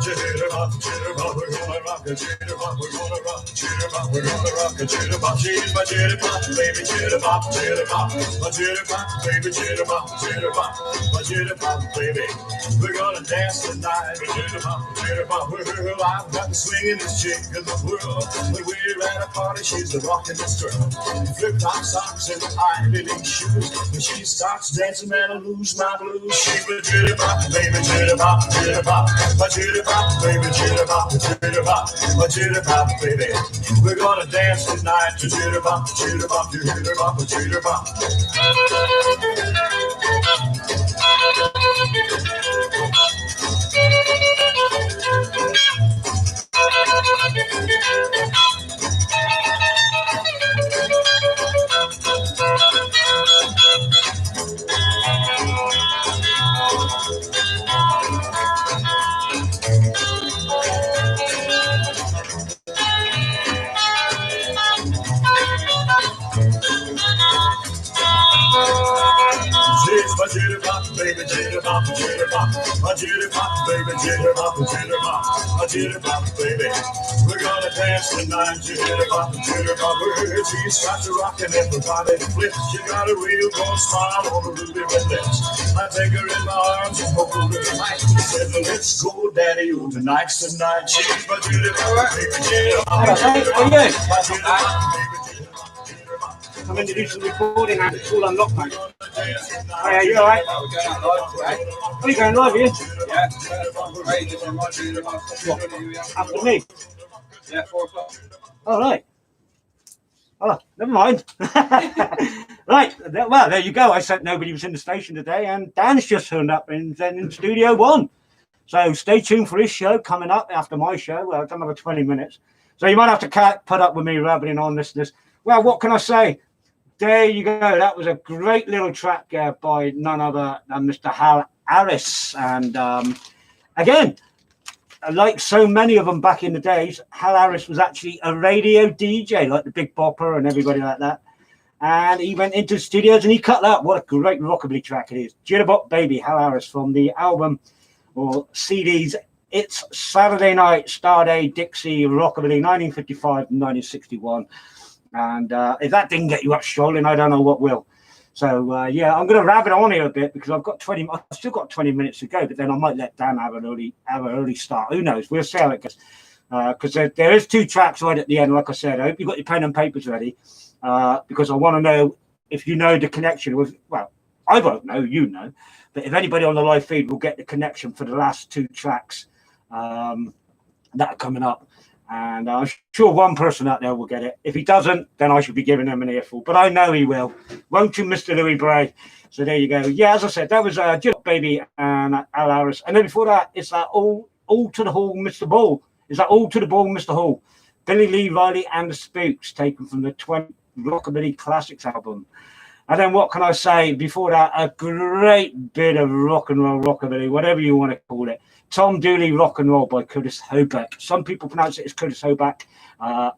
Jitterbug, jitterbug, we're gonna rock a jitterbug, we're gonna rock a jitterbug, we're gonna rock a jitterbug. She's my jitterbug, baby jitterbug, jitterbug, my jitterbug, baby jitterbug, jitterbug, my jitterbug, baby. We're gonna dance tonight, jitterbug, jitterbug. Well, I've got the swingingest chick in the world. When we're at a party, she's the rockin'est girl. Flip-top socks and high-fitting shoes. When she starts dancing, man, I lose my blues. She's my jitterbug, baby jitterbug, jitterbug, my jitterbug, baby jitterbug, jitterbug, my jitterbug, baby. We're gonna dance tonight to jitterbug, jitterbug, jitterbug, jitterbug. My jitterbug, baby jitterbug, jitterbug, my jitterbug, baby jitterbug, jitterbug, my jitterbug, baby. We're gonna dance tonight, jitterbug, jitterbug. She starts to rock and everybody flips. She got a real gold smile on the ruby red lips. I take her in my arms and hold her tight. She said, let's go, daddy, you tonight's the night. She's my jitterbug, baby jitterbug, my jitterbug, baby jitterbug. come in to do some recording and it's all unlocked, mate. Oh, yeah, you alright? Are you going live, are you? Yeah. What? After me? Yeah, 4 o'clock. All right. Oh, never mind. Right, well, there you go. I said nobody was in the station today, and Dan's just turned up in Studio One. So stay tuned for his show coming up after my show. Well, it's another 20 minutes. So you might have to put up with me rambling on this. Well, what can I say? There you go. That was a great little track by none other than Mr. Hal Harris. And again, like so many of them back in the days, Hal Harris was actually a radio DJ, like the Big Bopper and everybody like that. And he went into studios and he cut that. What a great rockabilly track it is. Jitterbug Baby, Hal Harris, from the album or CDs It's Saturday Night, Starday, Dixie, Rockabilly, 1955-1961. And if that didn't get you up strolling, I don't know what will. So, yeah, I'm going to rabbit on here a bit because I've still got 20 minutes to go, but then I might let Dan have an early start. Who knows? We'll see how it goes. Because there is 2 tracks right at the end, like I said. I hope you've got your pen and papers ready because I want to know if you know the connection with, well, I won't know, you know, but if anybody on the live feed will get the connection for the last 2 tracks that are coming up. And I'm sure one person out there will get it. If he doesn't, then I should be giving him an earful. But I know he will. Won't you, Mr. Louis Bray? So there you go. Yeah, as I said, that was Jitterbug Baby and Al Harris. And then before that, it's that all to the Hall, Mr. Ball. Is that All to the Ball, Mr. Hall? Billy Lee Riley and the Spooks, taken from the 20 Rockabilly Classics album. And then what can I say? Before that, a great bit of rock and roll rockabilly, whatever you want to call it. Tom Dooley Rock and Roll by Curtis Hobeck. Some people pronounce it as Curtis Hobeck. I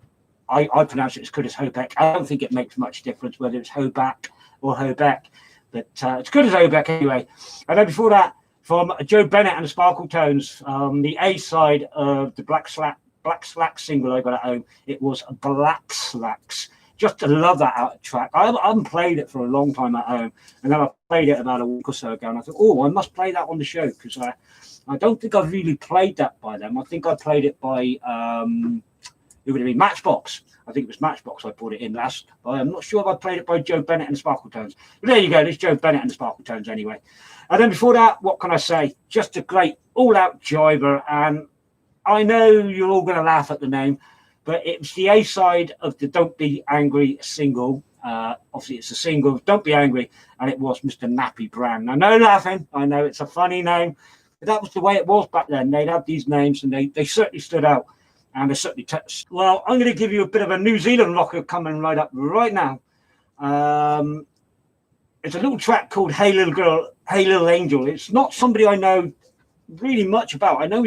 pronounce it as Curtis Hobeck. I don't think it makes much difference whether it's Hobeck or Hobeck, but it's Curtis Hobeck anyway. And then before that, from Joe Bennett and the Sparkle Tones, the A side of the Black Slacks single I got at home, it was Black Slacks. Just to love that track. I haven't played it for a long time at home, and then I played it about a week or so ago, and I thought, oh, I must play that on the show because I don't think I've really played that by them. I think I played it by it would have been Matchbox. I think it was Matchbox I put it in last. But I'm not sure if I played it by Joe Bennett and the Sparkle Tones. But there you go. There's Joe Bennett and the Sparkle Tones anyway. And then before that, what can I say? Just a great all-out jiver. And I know you're all going to laugh at the name, but it's the A-side of the Don't Be Angry single. Obviously, it's a single, Don't Be Angry, and it was Mr. Nappy Brand. Now, no laughing. I know it's a funny name. But that was the way it was back then. They'd have these names, and they certainly stood out. And they certainly touched. Well, I'm going to give you a bit of a New Zealand rocker coming right up right now. It's a little track called Hey Little Girl, Hey Little Angel. It's not somebody I know really much about. I know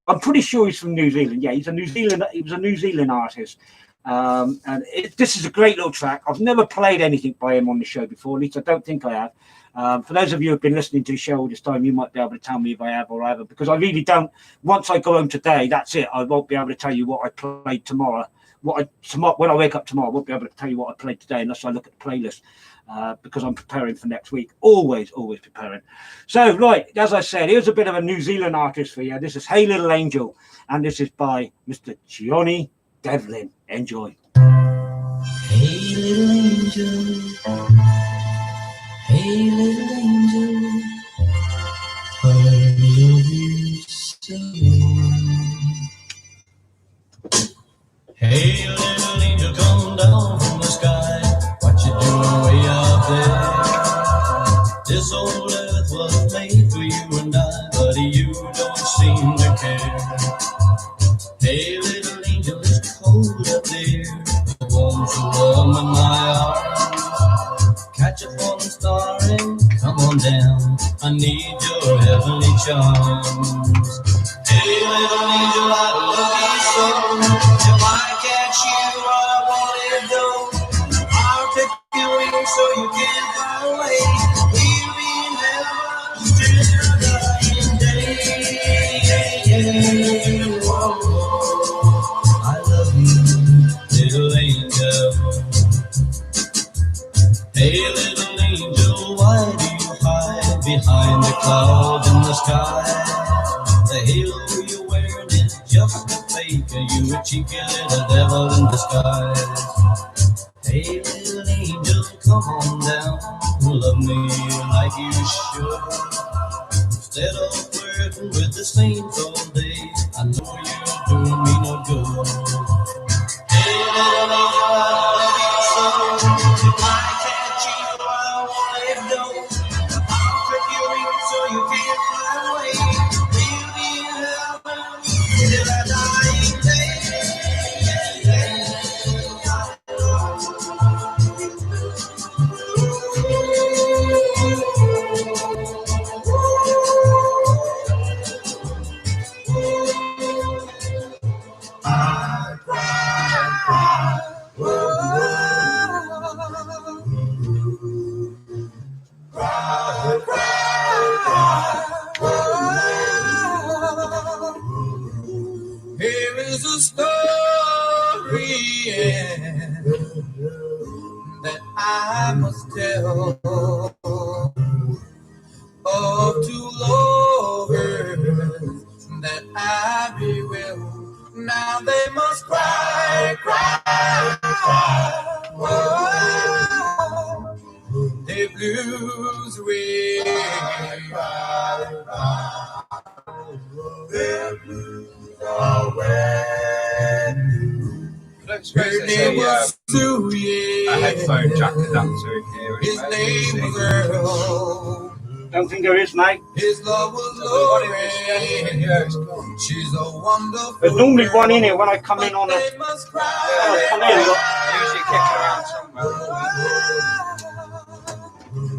I'm pretty sure he's from New Zealand. Yeah, he was a New Zealand artist. This is a great little track. I've never played anything by him on the show before, at least I don't think I have. For those of you who have been listening to the show all this time, you might be able to tell me if I have or I haven't, because I really don't. Once I go home today, that's it. I won't be able to tell you what I played tomorrow. When I wake up tomorrow, I won't be able to tell you what I played today unless I look at the playlist, because I'm preparing for next week. Always preparing. So, right, as I said, here's a bit of a New Zealand artist for you. This is Hey Little Angel, and this is by Mr. Johnny Devlin. Enjoy. Hey little angel, hey little angel, I love you so. Hey little angel, come down from the sky. What you doing way up there? This old earth was made for you and I, but you don't seem to care. Hey little angel, it's cold up there. Warm, so warm in my arms. Catch a falling star and come on down. I need your heavenly charms. Hey little angel, I love you so. If I catch you, I want to go. I'll take your wings so you can't fly away. We'll be in heaven till the dying day. Whoa, I love you, little angel. Hey little angel, why do you hide behind the clouds in the sky? The halo you're wearing is just a fake. You a cheeky little devil in disguise. Hey little angel, come on down, love me like you should. Instead of flirting with the saints all day, I know you're doing me no good. Hey, little love, I love you so. If I can't cheat, I won't let go. I'll trick you in so you can't fly away. We'll be in heaven till our dying day. Here is a story that I must tell of two lovers that I be well. Now they must cry, cry, cry. Oh, their blues way. Their blues away. Her name was Sue, yeah. A headphone jack to that so his name was Earl. Don't think there is, mate. His love was Lori. She's a wonderful. There's normally one in here when I come in on a. usually kicks around somewhere.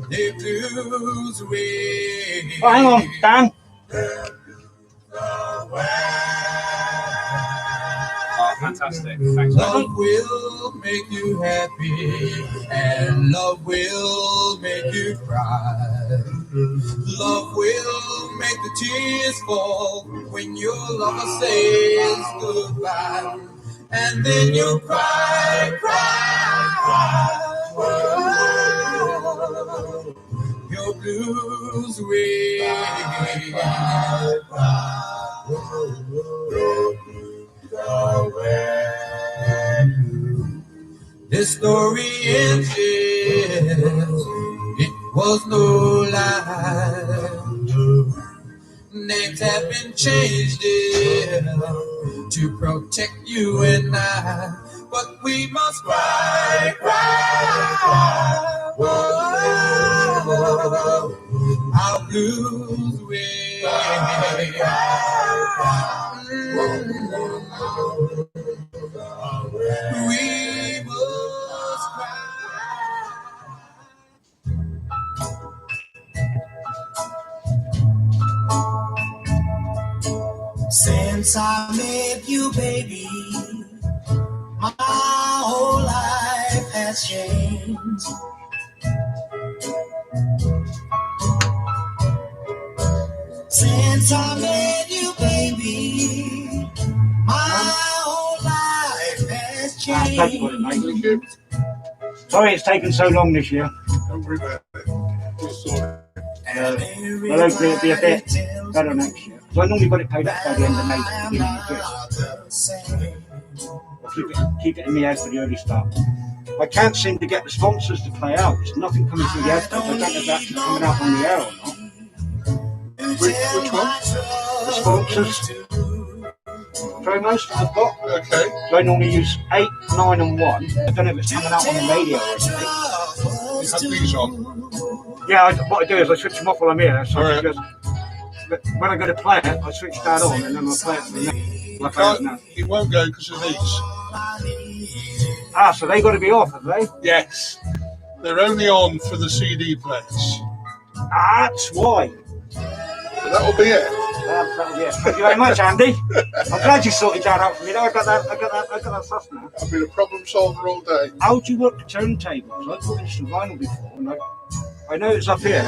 The blues way. Oh, hang on, Dan. Oh, fantastic. Thanks, Love will make you happy, and love will make you cry. Love will make the tears fall when your lover says goodbye. And then you'll cry, cry, cry. Oh, your blues way. This story ends, it was no lie. Names have been changed to protect you and I, but we must cry, cry, cry. Whoa, our blues way. We must cry. Since I met you, baby, my whole life has changed. Since I met you, baby, my whole life has changed. Thank you. Sorry it's taken so long this year. Don't worry about it. We'll sort it. Well, hopefully it'll be a bit better next year. So I normally got it paid up by the end of May, beginning of June. I'll keep it in the head for the early start. I can't seem to get the sponsors to play out. There's nothing coming through the head. I don't know if that's actually coming out on the air or not. Which one? The sponsors. Promos that I've got. Okay. So I normally use 8, 9 and 1. I don't know if it's coming out on the radio or anything. You have these on. Yeah, what I do is I switch them off while I'm here. So Right. but when I go to play it, I switch that on and then I'll play it from there. Like I have now. It won't go because of these. Ah, so they got to be off, have they? Yes. They're only on for the CD players. That's why. So that'll be it. Yeah. Thank you very much, Andy. I'm glad you sorted that out for me. I got that stuff now. I've been a problem solver all day. How do you work the turntables? I've put in some vinyl before, and I know it's up here,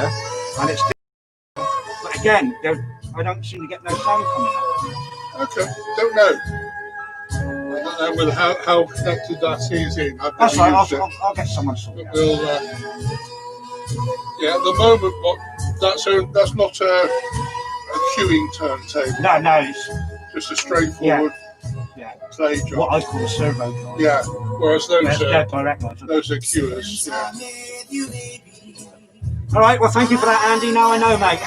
and it's. But again, I don't seem to get no sound coming out. Okay. Don't know. I don't know whether how connected that is in. I've That's never right. used it. I'll get someone to sort it out. We'll, yeah, at the moment, that's not a queuing turntable. No, it's Just a straightforward play job. what I call a servo. Yeah, whereas those They're are direct ones. queuers. Yeah. All right, well, thank you for that, Andy. Now I know, mate.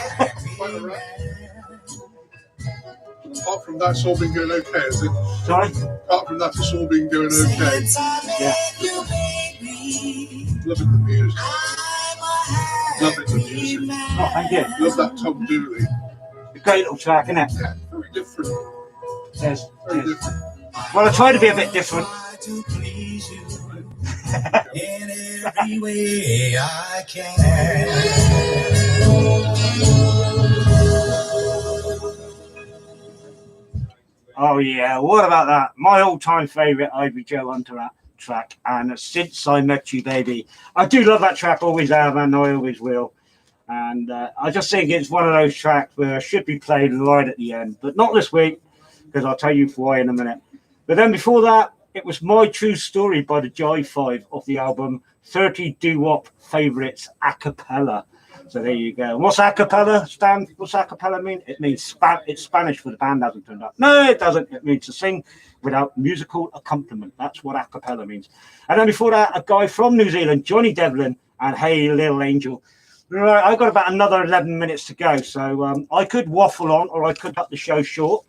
Apart from that, it's all been going okay, is it? Sorry? Apart from that, it's all been going okay. Yeah. Loving the music. Loving the music. Oh, thank you. Love that Tom Dooley. A great little track, isn't it? Yeah, very different. Yes. Very different. Well, I try to be a bit different. In every way I can. Oh, yeah. What about that? My all-time favourite Ivory Joe Hunter track, and Since I Met You, Baby. I do love that track, always have, and I always will. And I just think it's one of those tracks where it should be played right at the end, but not this week, because I'll tell you why in a minute. But then before that, it was My True Story by the Jive 5 off the album 30 Doo-Wop Favorites A Cappella. So there you go. What's a cappella, Stan? What's a cappella mean? It means it's Spanish for the band hasn't turned up. No, it doesn't. It means to sing without musical accompaniment. That's what a cappella means. And then before that, a guy from New Zealand, Johnny Devlin, and Hey Little Angel. Right, I've got about another 11 minutes to go. So I could waffle on, or I could cut the show short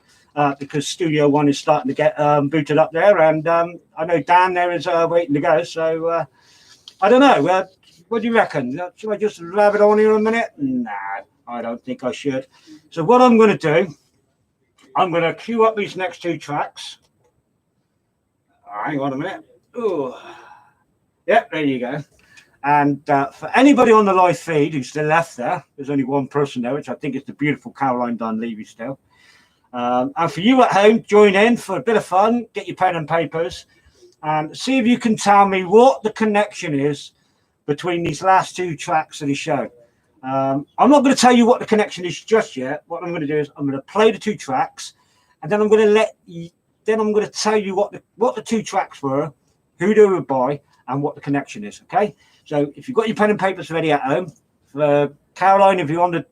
because Studio One is starting to get booted up there. And I know Dan there is waiting to go. So I don't know. What do you reckon? Should I just grab it on here a minute? No, I don't think I should. So what I'm going to do, I'm going to queue up these next two tracks. All right, hang on a minute. Ooh. Yep, there you go. And for anybody on the live feed who's still left there, there's only one person there, which I think is the beautiful Caroline Dunleavy still. And for you at home, join in for a bit of fun. Get your pen and papers and see if you can tell me what the connection is between these last two tracks of the show. I'm not going to tell you what the connection is just yet. What I'm going to do is I'm going to play the two tracks, and then I'm going to tell you what the two tracks were, who they were by, and what the connection is. Okay. So if you've got your pen and papers ready at home, for Caroline, if you're on the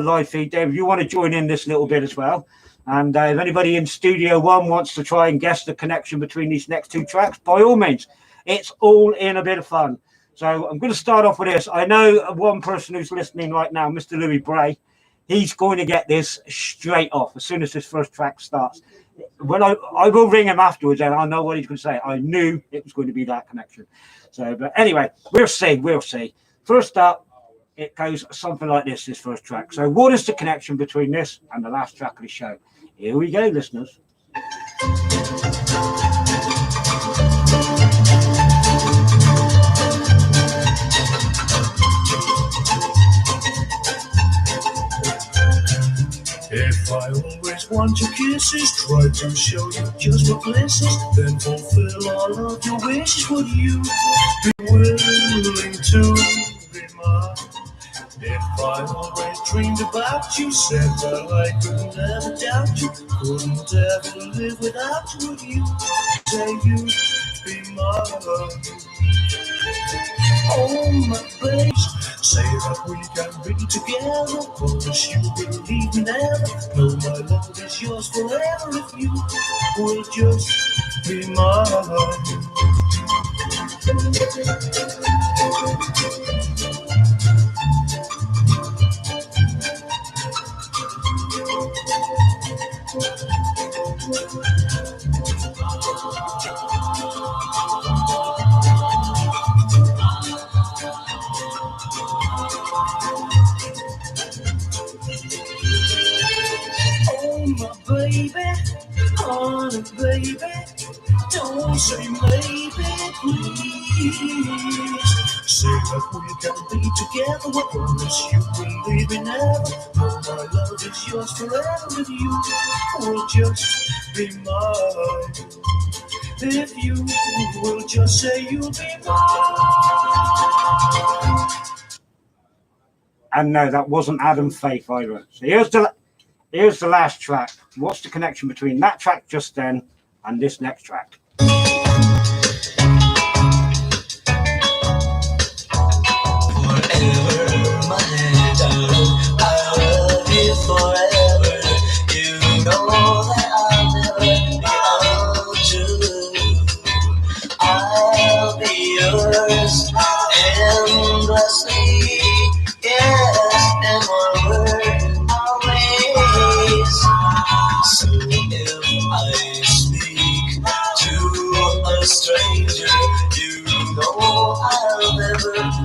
live feed, Dave, if you want to join in this little bit as well, and if anybody in Studio One wants to try and guess the connection between these next two tracks, by all means. It's all in a bit of fun. So I'm going to start off with this. I know one person who's listening right now, Mr. Louis Bray. He's going to get this straight off as soon as this first track starts. When I will ring him afterwards, and I know what he's going to say. I knew it was going to be that connection. So, but anyway, we'll see. First up, it goes something like this first track. So what is the connection between this and the last track of the show? Here we go, listeners. If I always want your kisses, try to show you just what bliss is, then fulfill all of your wishes. Would you be willing to be mine? If I always dreamed about you, said that I could never doubt you, couldn't ever live without you, would you say you'd be mine? Oh my babe, say that we can be together, promise you believe me never, know my love is yours forever if you will just be mine. Oh my baby, honey baby, don't say maybe, please. Say that we can be together, I promise you will leave me never. Oh, my love is yours forever if you will just be mine. If you will just say you'll be mine. And no, that wasn't Adam Faith either. So here's the last track. What's the connection between that track just then and this next track?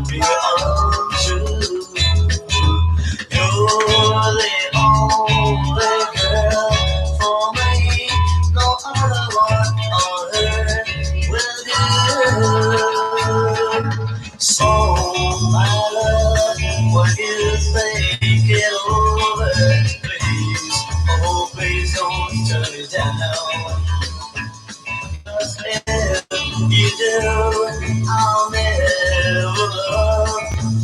be untrue. You're the only girl for me. No other one on earth will do. So my love, when you think it over, please, oh please don't turn it down. 'Cause if you do, I'll never love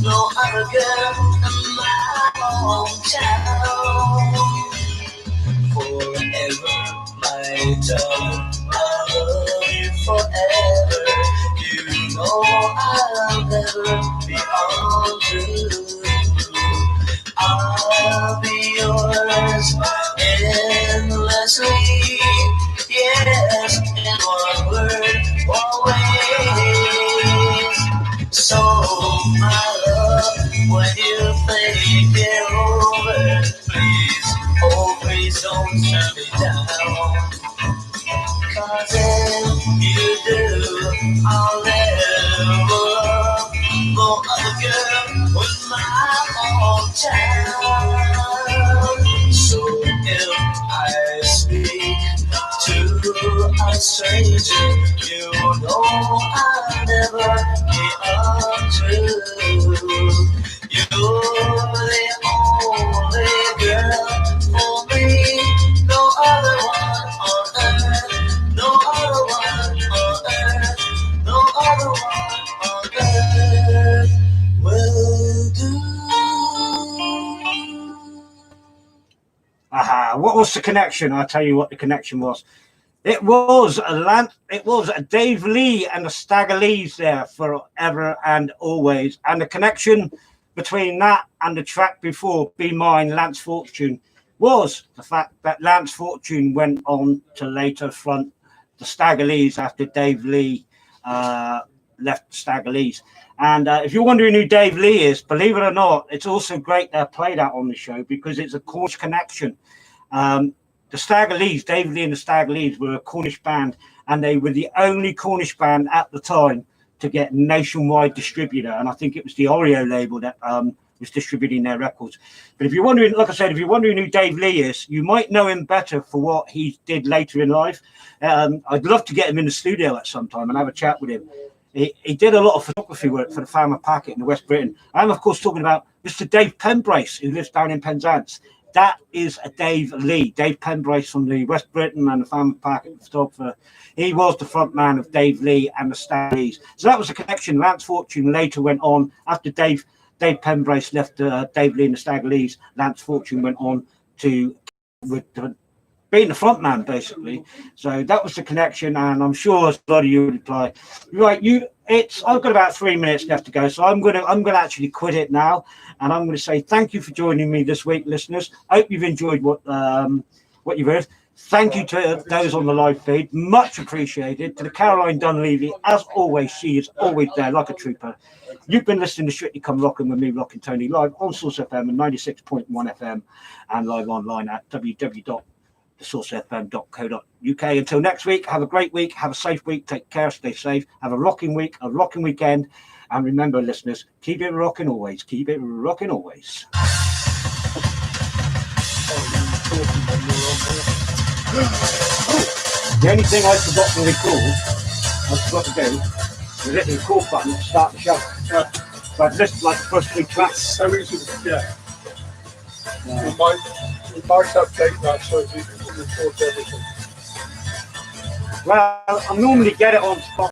no other girl in my hometown. Forever, my darling, I'll love you forever. You know I'll never be untrue. I'll be yours endlessly. Yes, in one word, always. So, my love, when you think it over, please, oh please don't turn me down. 'Cause if you do, I'll never love no other girl with my hometown. So if I speak to a stranger, you know I'll never be untrue. You're the only girl for me, no other one on earth, no other one on earth, no other one on earth will do. Aha, what was the connection? I'll tell you what the connection was. It was a Dave Lee and the Stagger Lees there forever and always. And the connection between that and the track before, Be Mine, Lance Fortune, was the fact that Lance Fortune went on to later front the Stagger Lees after Dave Lee left Stagger Lees. And if you're wondering who Dave Lee is, believe it or not, it's also great to play that on the show because it's a Cornish connection. The Stagger Lees, Dave Lee and the Stagger Lees were a Cornish band, and they were the only Cornish band at the time to get nationwide distributor. And I think it was the Oreo label that was distributing their records. But if you're wondering, like I said, if you're wondering who Dave Lee is, you might know him better for what he did later in life. I'd love to get him in the studio at some time and have a chat with him. He did a lot of photography work for the Farmer Packet in the West Britain. I'm, of course, talking about Mr. Dave Pembrace, who lives down in Penzance. That is a Dave Lee, Dave Pembrace from the West Britain and the Farmer Packet photographer. He was the front man of Dave Lee and the Stagger Lees. So that was a connection. Lance Fortune later went on, after Dave Pembrace left Dave Lee and the Stagger Lees, Lance Fortune went on to being the front man, basically. So that was the connection, and I'm sure a lot of you would reply, right, I've got about 3 minutes left to go, so I'm gonna actually quit it now. And I'm going to say thank you for joining me this week, listeners. I hope you've enjoyed what you've heard. Thank you to those on the live feed. Much appreciated. To the Caroline Dunleavy, as always, she is always there like a trooper. You've been listening to Strictly Come Rockin' with me, Rockin' Tony, live on Source FM and 96.1 FM and live online at www.thesourcefm.co.uk. Until next week, have a great week. Have a safe week. Take care. Stay safe. Have a rocking week, a rocking weekend. And remember, listeners, keep it rocking always. Keep it rocking always. The only thing I forgot to do was hit the record button to start the show. So I've listened like the first 3 tracks. So easy, yeah. We might update that so that you can record everything. Well, I normally get it on spot.